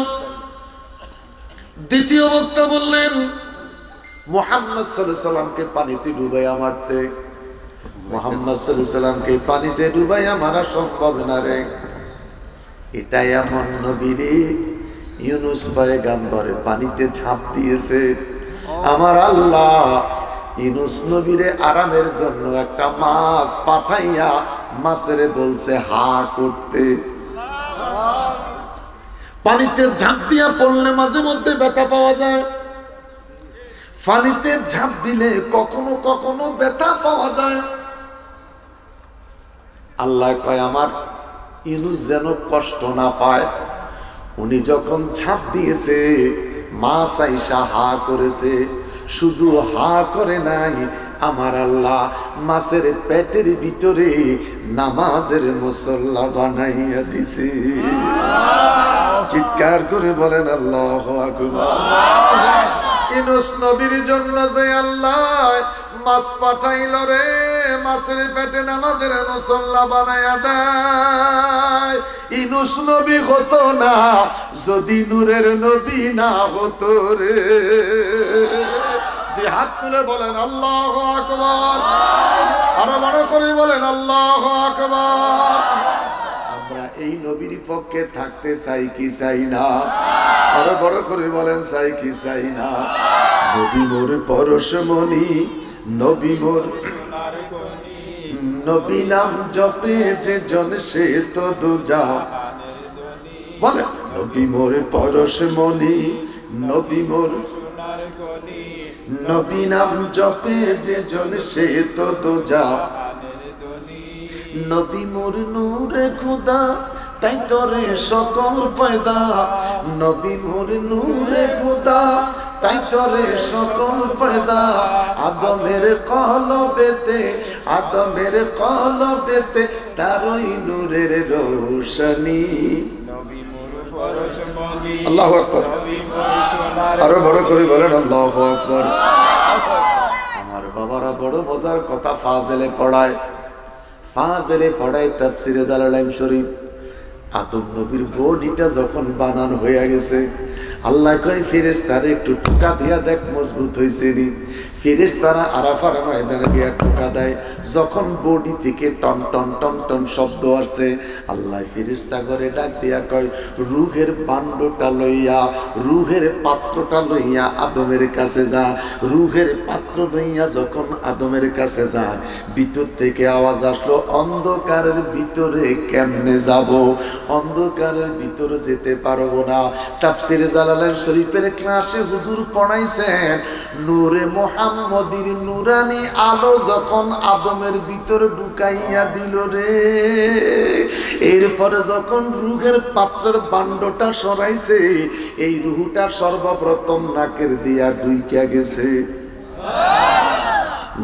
দ্বিতীয় বক্তা বললেন মুহাম্মদ সাল্লাল্লাহু আলাইহি সাল্লামকে পানিতে ডুবাইয়া মারতে। মুহাম্মদ সাল্লাল্লাহু আলাইহি সাল্লামকে পানিতে ডুবাইয়া মারা সম্ভব না রে। এটা এমন নবী রে, ইউনুস পয়গম্বরে পানিতে ঝাঁপ দিয়েছে। আমার আল্লাহ ইউনুস নবীরে আরামের জন্য একটা মাছ পাঠাইয়া মাছের বলছে হা করতে। পানিতে ঝাঁপ দিয়া পড়লে মাঝে মধ্যে ব্যথা পাওয়া যায়, পানিতে ঝাঁপ দিলে কখনো কখনো ব্যথা পাওয়া যায়। আল্লাহ কয় আমার ইউনুস যেন কষ্ট না পায়। উনি যখন ঝাঁপ দিয়েছে মাছ আইসা হা করেছে, শুধু হা করে নাই, আমার আল্লাহ মাছের পেটের ভিতরে নামাজের মুসল্লা বানাইয়া দিছে। চিৎকার করে বলেন আল্লাহু আকবার। ইউনুস নবীর জন্য যে আল্লাহ মাছ পাঠাইল রে, মাছের পেটে নামাজের মুসল্লা বানাইয়া দেয়। ইউনুস নবী হতো না যদি নূরের নবী না হতো রে। হাত তুলে বলেন আল্লাহু আকবার, আরো বড় করে বলেন আল্লাহু আকবার। আমরা এই নবীর পক্ষে থাকতে চাই কি চাই না? আরো বড় করে বলেন চাই কি চাই না? নবী মোর পরশমণি, নবী মোর নবী নাম জপে যে জন সে তো দুজা। বলেন নবী মোর পরশমণি, নবী মোর নবী নাম জপে যে জন সে তো দুজা। নবী মোর নূরে খোদা তাই তোরে সকল পয়দা। নবী মোর নূরে খোদা তাই তোরে সকল পয়দা। আদমের কলবেতে, আদমের কলবেতে তারই নূরের রোশনী। আল্লাহু আকবার, আরো বড় করে বলেন আল্লাহু আকবার। আমার বাবারা বড় মজার কথা ফাজেলে পড়ায়, ফাজেলে পড়ায় তাফসিরে জালালাইন শরীফ। আদম নবীর বডিটা যখন বানানো হয়ে গেছে, আল্লাহ কয় ফেরেশতারে একটু টোকা দিয়া দেখ মজবুত হয়েছে নি। ফেরেশতারা আরাফার ময়দানে গিয়া টোকা দেয়। যখন বডি থেকে টন টন টন টন শব্দ আসছে, আল্লাহ ফেরেশতা করে ডাক দিয়া কয় রূহের পাণ্ডটা লইয়া, রূহের পাত্রটা লইয়া আদমের কাছে যা। রূহের পাত্র লইয়া যখন আদমের কাছে যায়, ভিতর থেকে আওয়াজ আসলো অন্ধকারের ভিতরে কেমনে যাব? অন্ধকারের ভিতরে যেতে পারবো না। তাফসিরে জালালাইন শরীফের ক্লাসে হুজুর পড়াইছেন নূরে মুহাম্মদ মুহাম্মদীর নুরানি আলো যখন আদমের ভিতরে ঢুকাইয়া দিল রে, এরপরে যখন রুহের পাত্রের বান্ডটা সরাইছে, এই রুহটা সর্বপ্রথম নাকের দিয়া ঢুইকা গেছে।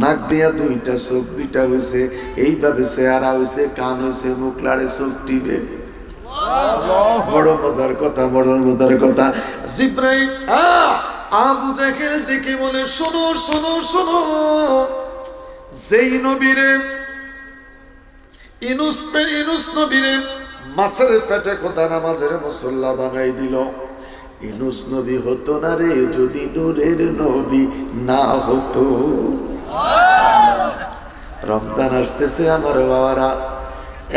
নাক দিয়া দুইটা, চোখ দুইটা হয়েছে, এইভাবে চেহারা হয়েছে, কান হয়েছে, মুখ লাড়ে, চোখ টিপে। বড় মজার কথা, বড় মজার কথা। জিব্রাইল আবু জাহেল ডেকে বলে, শোনো শোনো শোনো, যেই নবীরে ইনুস নবীরে মাছের পেটে খোদা নামাজের মুসল্লা বানাই দিল, ইনুস নবী হতো না রে যদি নূরের নবী না হতো। রমজান আসতেছে আমার বাবারা,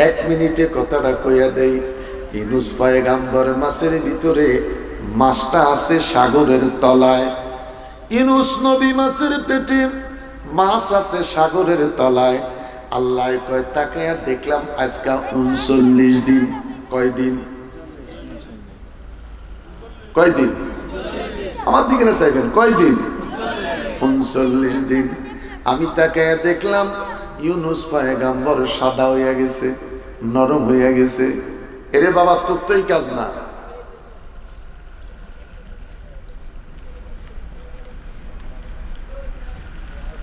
1 মিনিটে কথাটা কইয়া দেই। ইনুস পয়গাম্বর মাছের ভিতরে, মাছটা আছে সাগরের তলায়। ইনুস নবী মাছের পেটে, মাছ আছে সাগরের তলায়। আল্লাহ কয় তাকে দেখলাম আজকা 39 দিন। কয়দিন? কয়দিন? আমার দিকে না চাইবেন, কয়দিন? 39 দিন। আমি তাকে দেখলাম ইউনুস পয়গাম্বর সাদা হইয়া গেছে, নরম হইয়া গেছে। এরে বাবা, তোর তো এই কাজ না।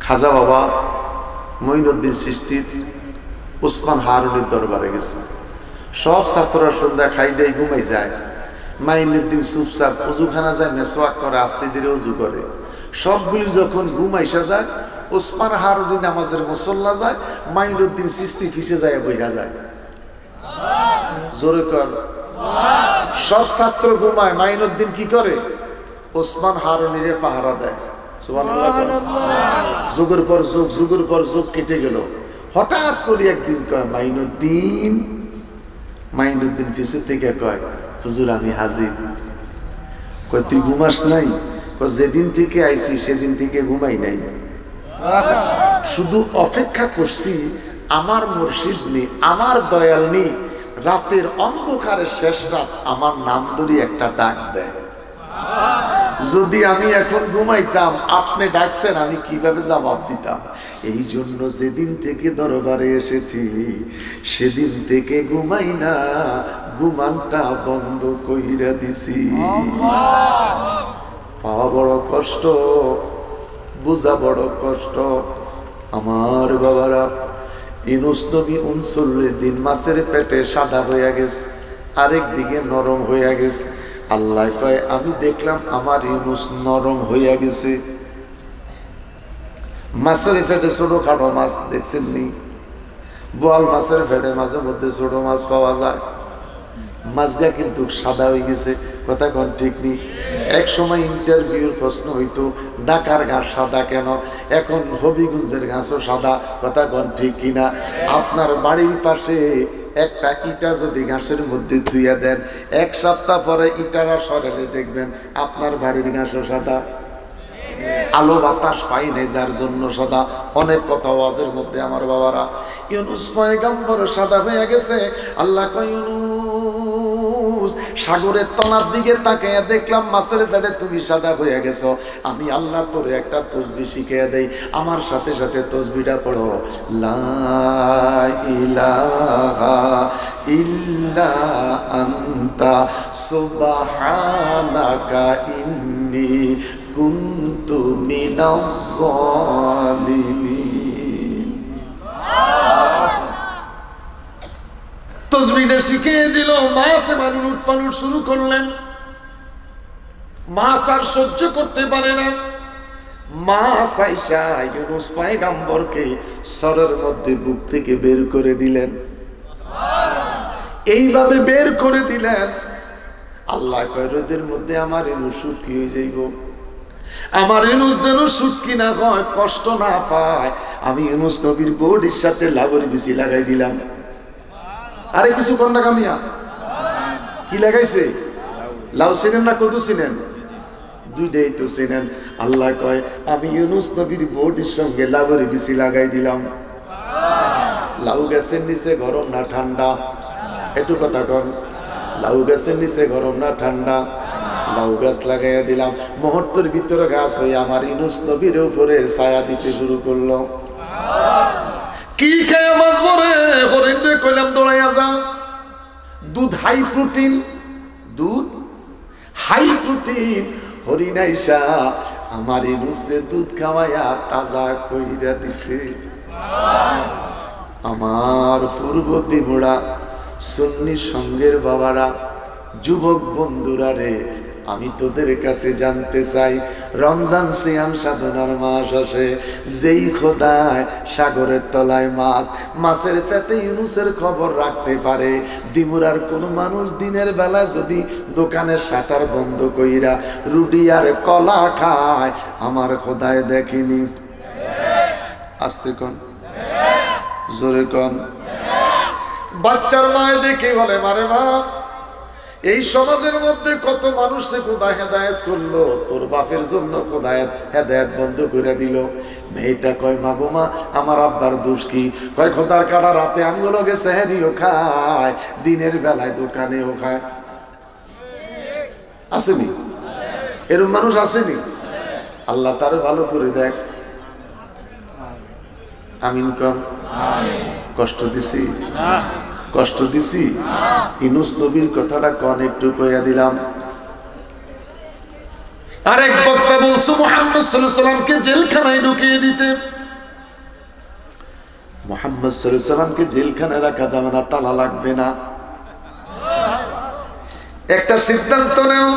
খাজা বাবা মঈনুদ্দিন চিশতির উসমান হারুনের দরবারে গেছে। সব ছাত্ররা সন্ধ্যা খাই দেয়, ঘুমাই যায়। মঈনুদ্দিন চুপচাপ অজুখানা যায়, মেসওয়াক করে, আস্তে ধীরে অজু করে। সবগুলি যখন ঘুমাইসা যায়, উসমান হারুনি নামাজের মুসল্লা যায়, মঈনুদ্দিন চিশতি ফিসে যায়, বইরা যায়। জোরে কর। সব ছাত্র ঘুমায়, মঈনুদ্দিন কি করে? উসমান হারুনিরে পাহারা দেয়। সুবহানাল্লাহ। যুগের পর যুগ, যুগের পর যুগ কেটে গেল। হঠাৎ করে একদিন কয় মঈনুদ্দিন। মঈনুদ্দিন ফিসে থেকে কয়, হুজুর আমি হাজির। কয় তুই ঘুমাস নাই? কয় যেদিন থেকে আইছি সেদিন থেকে ঘুমাই নাই, শুধু অপেক্ষা করছি আমার মুর্শিদ নি, আমার দয়াল নি রাতের অন্ধকারের শেষ রাত আমার নাম ধরি একটা ডাক দেয়। যদি আমি এখন ঘুমাইতাম, আপনি ডাকছেন, আমি কিভাবে জবাব দিতাম? এই জন্য যেদিন থেকে দরবারে এসেছি সেদিন থেকে ঘুমাই না, ঘুমানটা বন্ধ কইরা দিছি। পাওয়া বড় কষ্ট, বুঝা বড় কষ্ট। আমার বাবারা, ইউনুস নবী 39 দিন মাছের পেটে সাদা হইয়া গেছে, আরেক দিকে নরম হইয়া গেছে। আল্লাহ কয় আমি দেখলাম আমার ইউনুস নরম হইয়া গেছে। মাছের পেটে ছোট খাটো মাছ দেখছেন নি? বোয়াল মাছের পেটে মাঝে মধ্যে ছোট মাছ পাওয়া যায়। মাছগা কিন্তু সাদা হয়ে গেছে। কথা কোন ঠিক নেই? এক সময় ইন্টারভিউর প্রশ্ন হইতো ঢাকার ঘাস সাদা কেন, এখন হবিগঞ্জের ঘাসও সাদা। কথা কোন ঠিক কিনা? আপনার বাড়ির পাশে একটা ইটা যদি ঘাসের মধ্যে ধুইয়া দেন, 1 সপ্তাহ পরে ইটারা সরালে দেখবেন আপনার বাড়ির ঘাসও সাদা। আলো বাতাস পাই নাই যার জন্য সাদা। অনেক কথা ওয়াজের মধ্যে আমার বাবারা। ইউনুস পয়গম্বর সাদা হয়ে গেছে। আল্লাহ কয় ইউনুস, সাগরের তলার দিকে তাকিয়ে দেখলাম মাছের পেটে তুমি সাদা হয়ে গেছো। আমি আল্লাহ তোরে একটা তসবিহ শিখিয়ে দেই, আমার সাথে সাথে তসবিহটা পড়ো। লা ইলাহা ইল্লা আনতা সুবহানাকা ইন্নী কুনতু মিনাজ জালিমিন। তসবিহটা শিখিয়ে দিল। মাছ এবার উলট পালট শুরু করলেন। মাছ আর সহ্য করতে পারে না। মাছ আইসা ইউনুস পয়গম্বরকে সরের মধ্যে বুক থেকে বের করে দিলেন। এইভাবে বের করে দিলেন। আল্লাহ কয় রোদের মধ্যে আমার ইউনুস শুটকি হয়ে যাইব। আমার ইউনুস যেন শুটকি না হয়, কষ্ট না পায়। আমি ইউনুস নবীর বডির সাথে লাউয়ের বিচি লাগাই দিলাম। আরে কিছু কন্যা কামিয়া কি লাগাইছে? লাউ চিনেন না? কত চিনেন? দুইটাই তো চিনেন। আল্লাহ কয় আমি ইউনুস নবীর বডির সঙ্গে লাউয়ের বিচি লাগাই দিলাম। লাউ গাছের নিচে গরম না ঠান্ডা? একটু কথা কন। লাউ গাছের নিচে গরম না ঠান্ডা? বাউ গাছ লাগাইয়া দিলাম। মুহূর্তের ভিতরে গাছ হয়ে আমার ইউনূস নবীর উপরে ছায়া দিতে শুরু করলো। কি খেয়ে বাঁচবো রে? হরিণরে কইলাম দৌড়াইয়া যা, দুধ হাই প্রোটিন, দুধ হাই প্রোটিন। হরিণ আইসা আমার ইউনূসরে দুধ খাওয়াইয়া তাজা কইরা দিছে। আমার পূর্ব দিমুড়া সুন্নি সঙ্গের বাবারা, যুবক বন্ধুরা রে, আমি তোদের কাছে জানতে চাই, রমজান সিয়াম সাধনার মাস আসে, যেই খোদায় সাগরের তলায় মাছ, মাছের পেটে ইউনূসের খবর রাখতে পারে, দিমুরার কোন মানুষ দিনের বেলা যদি দোকানের শাটার বন্ধ কইরা রুটি আর কলা খায়, আমার খোদায় দেখিনি। আস্তে কন, জোরে কন। বাচ্চার মায় ডেকে বলে, মারে মা, এই সমাজের মধ্যে কত মানুষকে খোদা হেদায়েত করলো, তোর বাপের জন্য খোদা হেদায়েত বন্ধ করে দিল। মেয়েটা কয়, মা গো মা, আমার আব্বার দোষ কি? কয়, খোদার কাটা রাতে আমগুলোকে সেহেরিও খায়, দিনের বেলায় দোকানেও খায়। আসেনি এরকম মানুষ? আসেনি? আল্লাহ তার ভালো করে দেখ। আমিন কর। কষ্ট দিছি? কষ্ট দিছি? ইউনূস নবীর কথাটা কন একটু কইয়া দিলাম। আরেক বক্তা বলছে মুহাম্মদ সাল্লাল্লাহু আলাইহি সাল্লামকে জেলখানায় ঢুকিয়ে দিতে। মুহাম্মদ সাল্লাল্লাহু আলাইহি সাল্লামকে জেলখানায় রাখা যাবে না, তালা লাগবে না। একটা সিদ্ধান্ত নেও,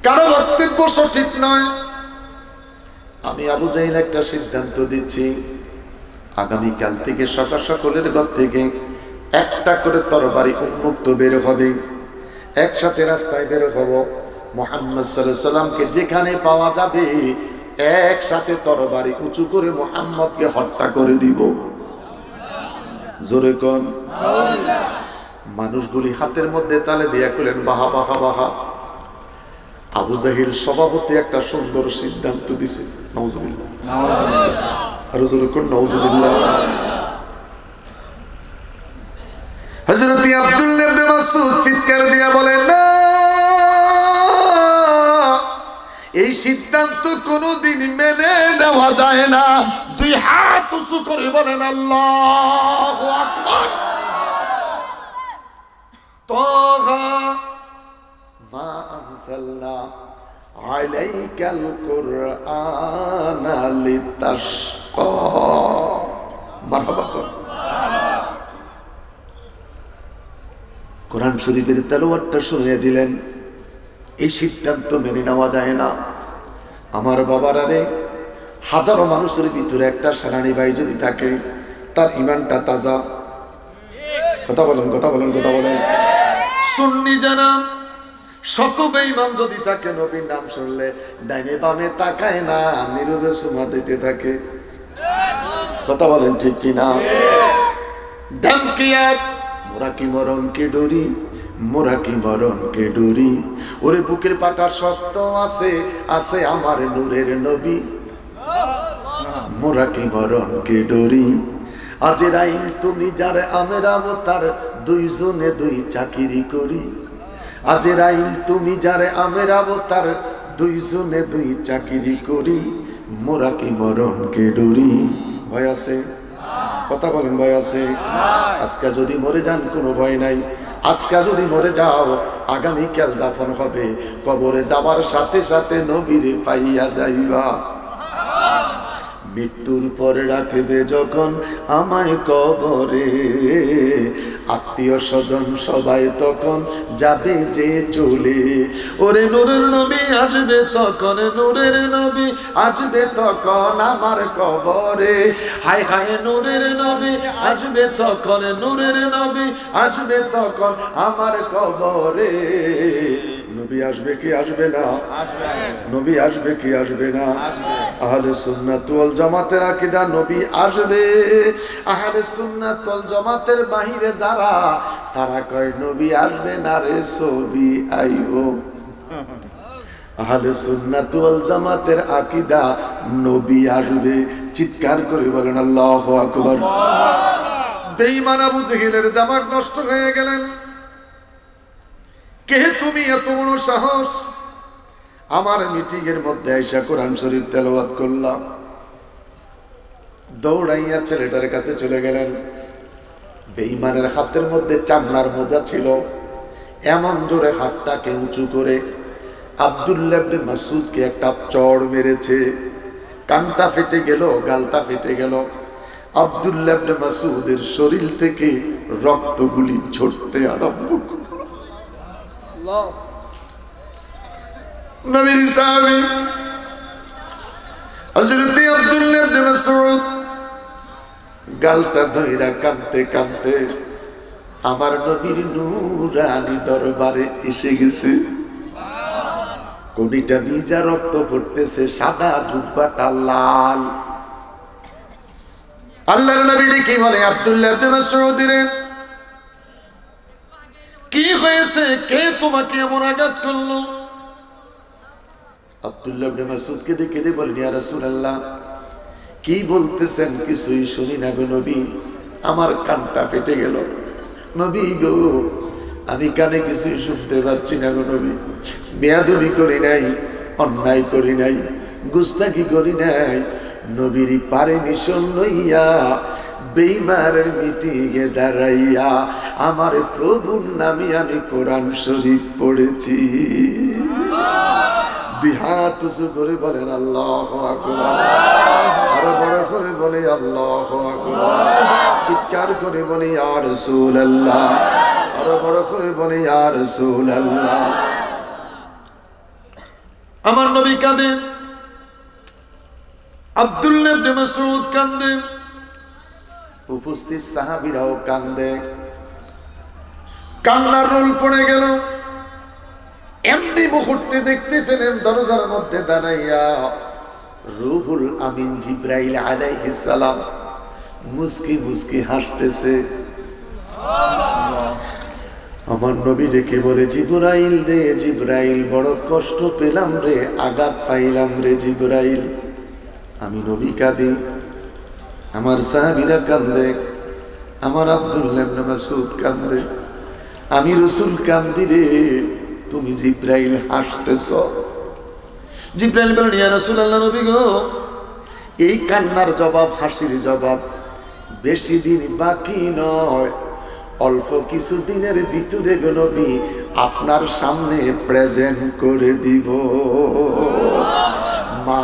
কারো বক্তব্য সঠিক নয়। আমি আবু জাহিল একটা সিদ্ধান্ত দিচ্ছি, আগামীকাল থেকে সকলের ঘর থেকে একটা করে তরবারি উন্মুক্ত বের হবে, একসাথে রাস্তায় বের হব। মুহাম্মদ সাল্লাল্লাহু আলাইহি সাল্লামকে যেখানে পাওয়া যাবে একসাথে তরবারি উঁচু করে মুহাম্মদকে হত্যা করে দিব। জোরে কোন। মানুষগুলি হাতের মধ্যে তালে দিয়া কইলেন, বাহা বাহা বাহা। আবু জাহিল সভাপতি একটা সুন্দর সিদ্ধান্ত দিছে। নাউজুবিল্লাহ, আর জোরে কোন নাউজুবিল্লাহ। হযরত আব্দুল্লাহ ইবনে মাসউদ চিৎকার দিয়া বলেন, না, এই সিদ্ধান্ত কোনদিন মেনে নেওয়া যায় না। দুই হাত উঁচু করে বলেন আল্লাহু আকবার। তাহা মা আনজালনা আলাইকাল কুরআনা লিতাশকা। মারহাবা। কোরআন শরীফের তেলাওয়াতটা শুনিয়ে দিলেন। এই সিদ্ধান্ত মেনে নেওয়া যায় না। আমার বাবারা রে, হাজারো মানুষের ভিতরে একটা সেনানি ভাই যদি থাকে, তার ইমানটা তাজা। কথা বলেন, কথা বলেন, কথা বলেন। সুন্নি জানা শত বেঈমান যদি থাকে, নবীর নাম শুনলে ডাইনে বামে তাকায় না, নীরবে সুমা দিতে থাকে। কথা বলেন ঠিক কিনা? ডানকিয়ার মোরা কি মরণকে ডরি, মোরা কি মরণকে ডরি। ওরে বুকের পাটা শক্ত আছে, আছে আমার নূরের নবী। মোরা কি মরণকে ডরি। আজরাইল তুমি যার আমের অবতার, দুইজনে দুই চাকরি করি। আজরাইল তুমি যার আমের অবতার, দুইজনে দুই চাকরি করি। মোরা কি মরণকে ডরি। ভয় আছে? কথা বলেন, ভয় আছে? আজকে যদি মরে যান কোনো ভয় নাই। আজকে যদি মরে যাও, আগামীকাল দাফন হবে, কবরে যাবার সাথে সাথে নবীরে পাইয়া যাইবা। মৃত্যুর পরে রাখবে যখন আমায় কবরে, আত্মীয় স্বজন সবাই তখন যাবে যে চলে। ওরে নূরের নবী আসবে তখন, নূরের নবী আসবে তখন আমার কবরে। হায় হায় নূরের নবী আসবে তখন, নূরের নবী আসবে তখন আমার কবরে। নবী আসবে কি আসবে না? নবী আসবে কি আসবে না? আহলে সুন্নাত ওয়াল জামাতের আকীদা, নবী আসবে। আহলে সুন্নাত ওয়াল জামাতের বাহিরে যারা, তারা কয় নবী আসবে না রে, ছবি আইবো। আহলে সুন্নাত ওয়াল জামাতের আকীদা, নবী আসবে। চিৎকার করে বলেন আল্লাহু আকবার। বেঈমান আবু জেহেলের দিমাগ নষ্ট হয়ে গেলেন। কে তুমি, এত বড় সাহস আমার মিটিং এর মধ্যে আইসা কোরআন শরীফ তেলাওয়াত করলাম? দৌড়াইয়া ছেলেটার কাছে চলে গেলেন। বেঈমানের হাতের মধ্যে চামড়ার মোজা ছিল, এমন জোরে হাতটাকে উঁচু করে আব্দুল্লাহ ইবনে মাসউদকে একটা চড় মেরেছে। কানটা ফেটে গেল, গালটা ফেটে গেল। আব্দুল্লাহ ইবনে মাসউদের শরীর থেকে রক্তগুলি ঝরতে আরম্ভ করল। নবীর সাহাবী হযরত আব্দুল্লাহ ইবনে মাসউদ গালটা ধইরা কাঁদতে কাঁদতে আমার নবীর নূরানি দরবারে এসে গেছে। কোনিটা ভিজা, রক্ত পড়তেছে, সাদা জুব্বাটা লাল। আল্লাহর নবী কি বলে, আব্দুল্লাহ ইবনে মাসউদ রে, কি হয়েছে? কে তোমাকে এমন আঘাত করলো? আব্দুল্লাহ ইবনে মাসউদ কেঁদে কেঁদে বলেন, ইয়া রাসূলুল্লাহ, কি বলতেছেন কিছুই শুনি না গো নবী, আমার কানটা ফেটে গেল। নবী গো, আমি কানে কিছুই শুনতে পাচ্ছি না গো নবী। বেয়াদবি করি নাই, অন্যায় করি নাই, গুস্তাখি করি নাই। নবীর পারমিশন লইয়া বেঈমানের মিটিংয়ে দাঁড়াইয়া আমার প্রভুর নামে আমি কোরআন শরীফ পড়েছি। দুই হাত উঁচু করে বলেন আল্লাহু আকবার। আরো বড় করে বলে আল্লাহু আকবার। চিৎকার করে বলে ইয়া রাসূলুল্লাহ। আরো বড় করে বলে ইয়া রাসূলুল্লাহ। আমার নবী কাঁদেন, আব্দুল্লাহ ইবনে মাসউদ কাঁদেন, উপস্থিত সাহাবীরাও কাঁদে। কান্নার রোল পড়ে গেল। এমনি মুহূর্তে দেখতে পেলেন দরজার মধ্যে দাঁড়াইয়া রুহুল আমিন জিবরাইল আলাইহিস সালাম মুস্কি মুস্কি হাসতেছে। আমার নবী ডেকে বলে, জিবরাইল রে জিবরাইল, বড় কষ্ট পেলাম রে, আঘাত পাইলাম রে জিবরাইল। আমি নবী কাঁদি, আমার সাহাবীরা কান্দে, আমার আব্দুল্লাহ ইবনে মাসউদ কান্দে, আমি রাসূল কান্দি রে, তুমি জিবরাইল হাসতেছ। জিবরাইল বলেন, ইয়া রাসূলুল্লাহ, নবী গো, এই কান্নার জবাব, হাসির জবাব বেশি দিন বাকি নয়, অল্প কিছু দিনের ভিতরে গো নবী আপনার সামনে প্রেজেন্ট করে দিব। মা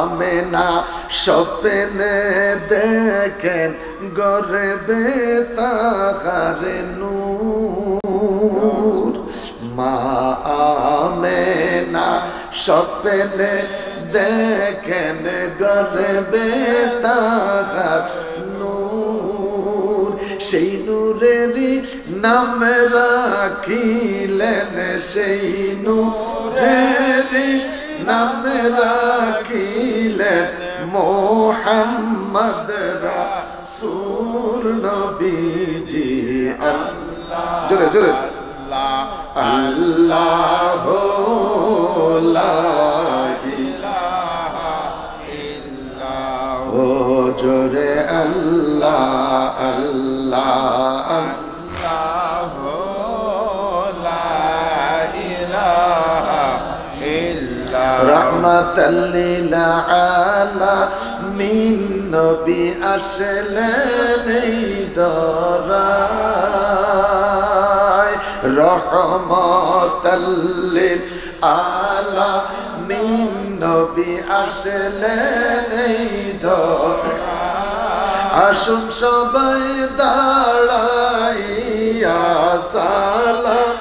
আমেনা স্বপ্নে দেখেন গরে দে তাহারে নূর। মা আমেনা স্বপ্নে দেখেন গরে দে তাহার নূর। সেই নূরেরই নাম রাখিলেন, সেই নূরেরই নাম রাখিলেন মুহাম্মদ রাসূল নবীজি। আল্লাহ, জোরে জোরে আল্লাহ লা ইলাহা ইল্লাল্লাহ, জোরে আল্লাহ আল্লাহ আল্লাহ লা ইলাহা ইল্লাল্লাহ। রাহমাতাল লিল আলামিন নবী আসলেন এই দরায়। রহমাতাল লিল আলামিন নবী আসলেন এই দরায়। আসুন সবাই দাঁড়াইয়া সালাম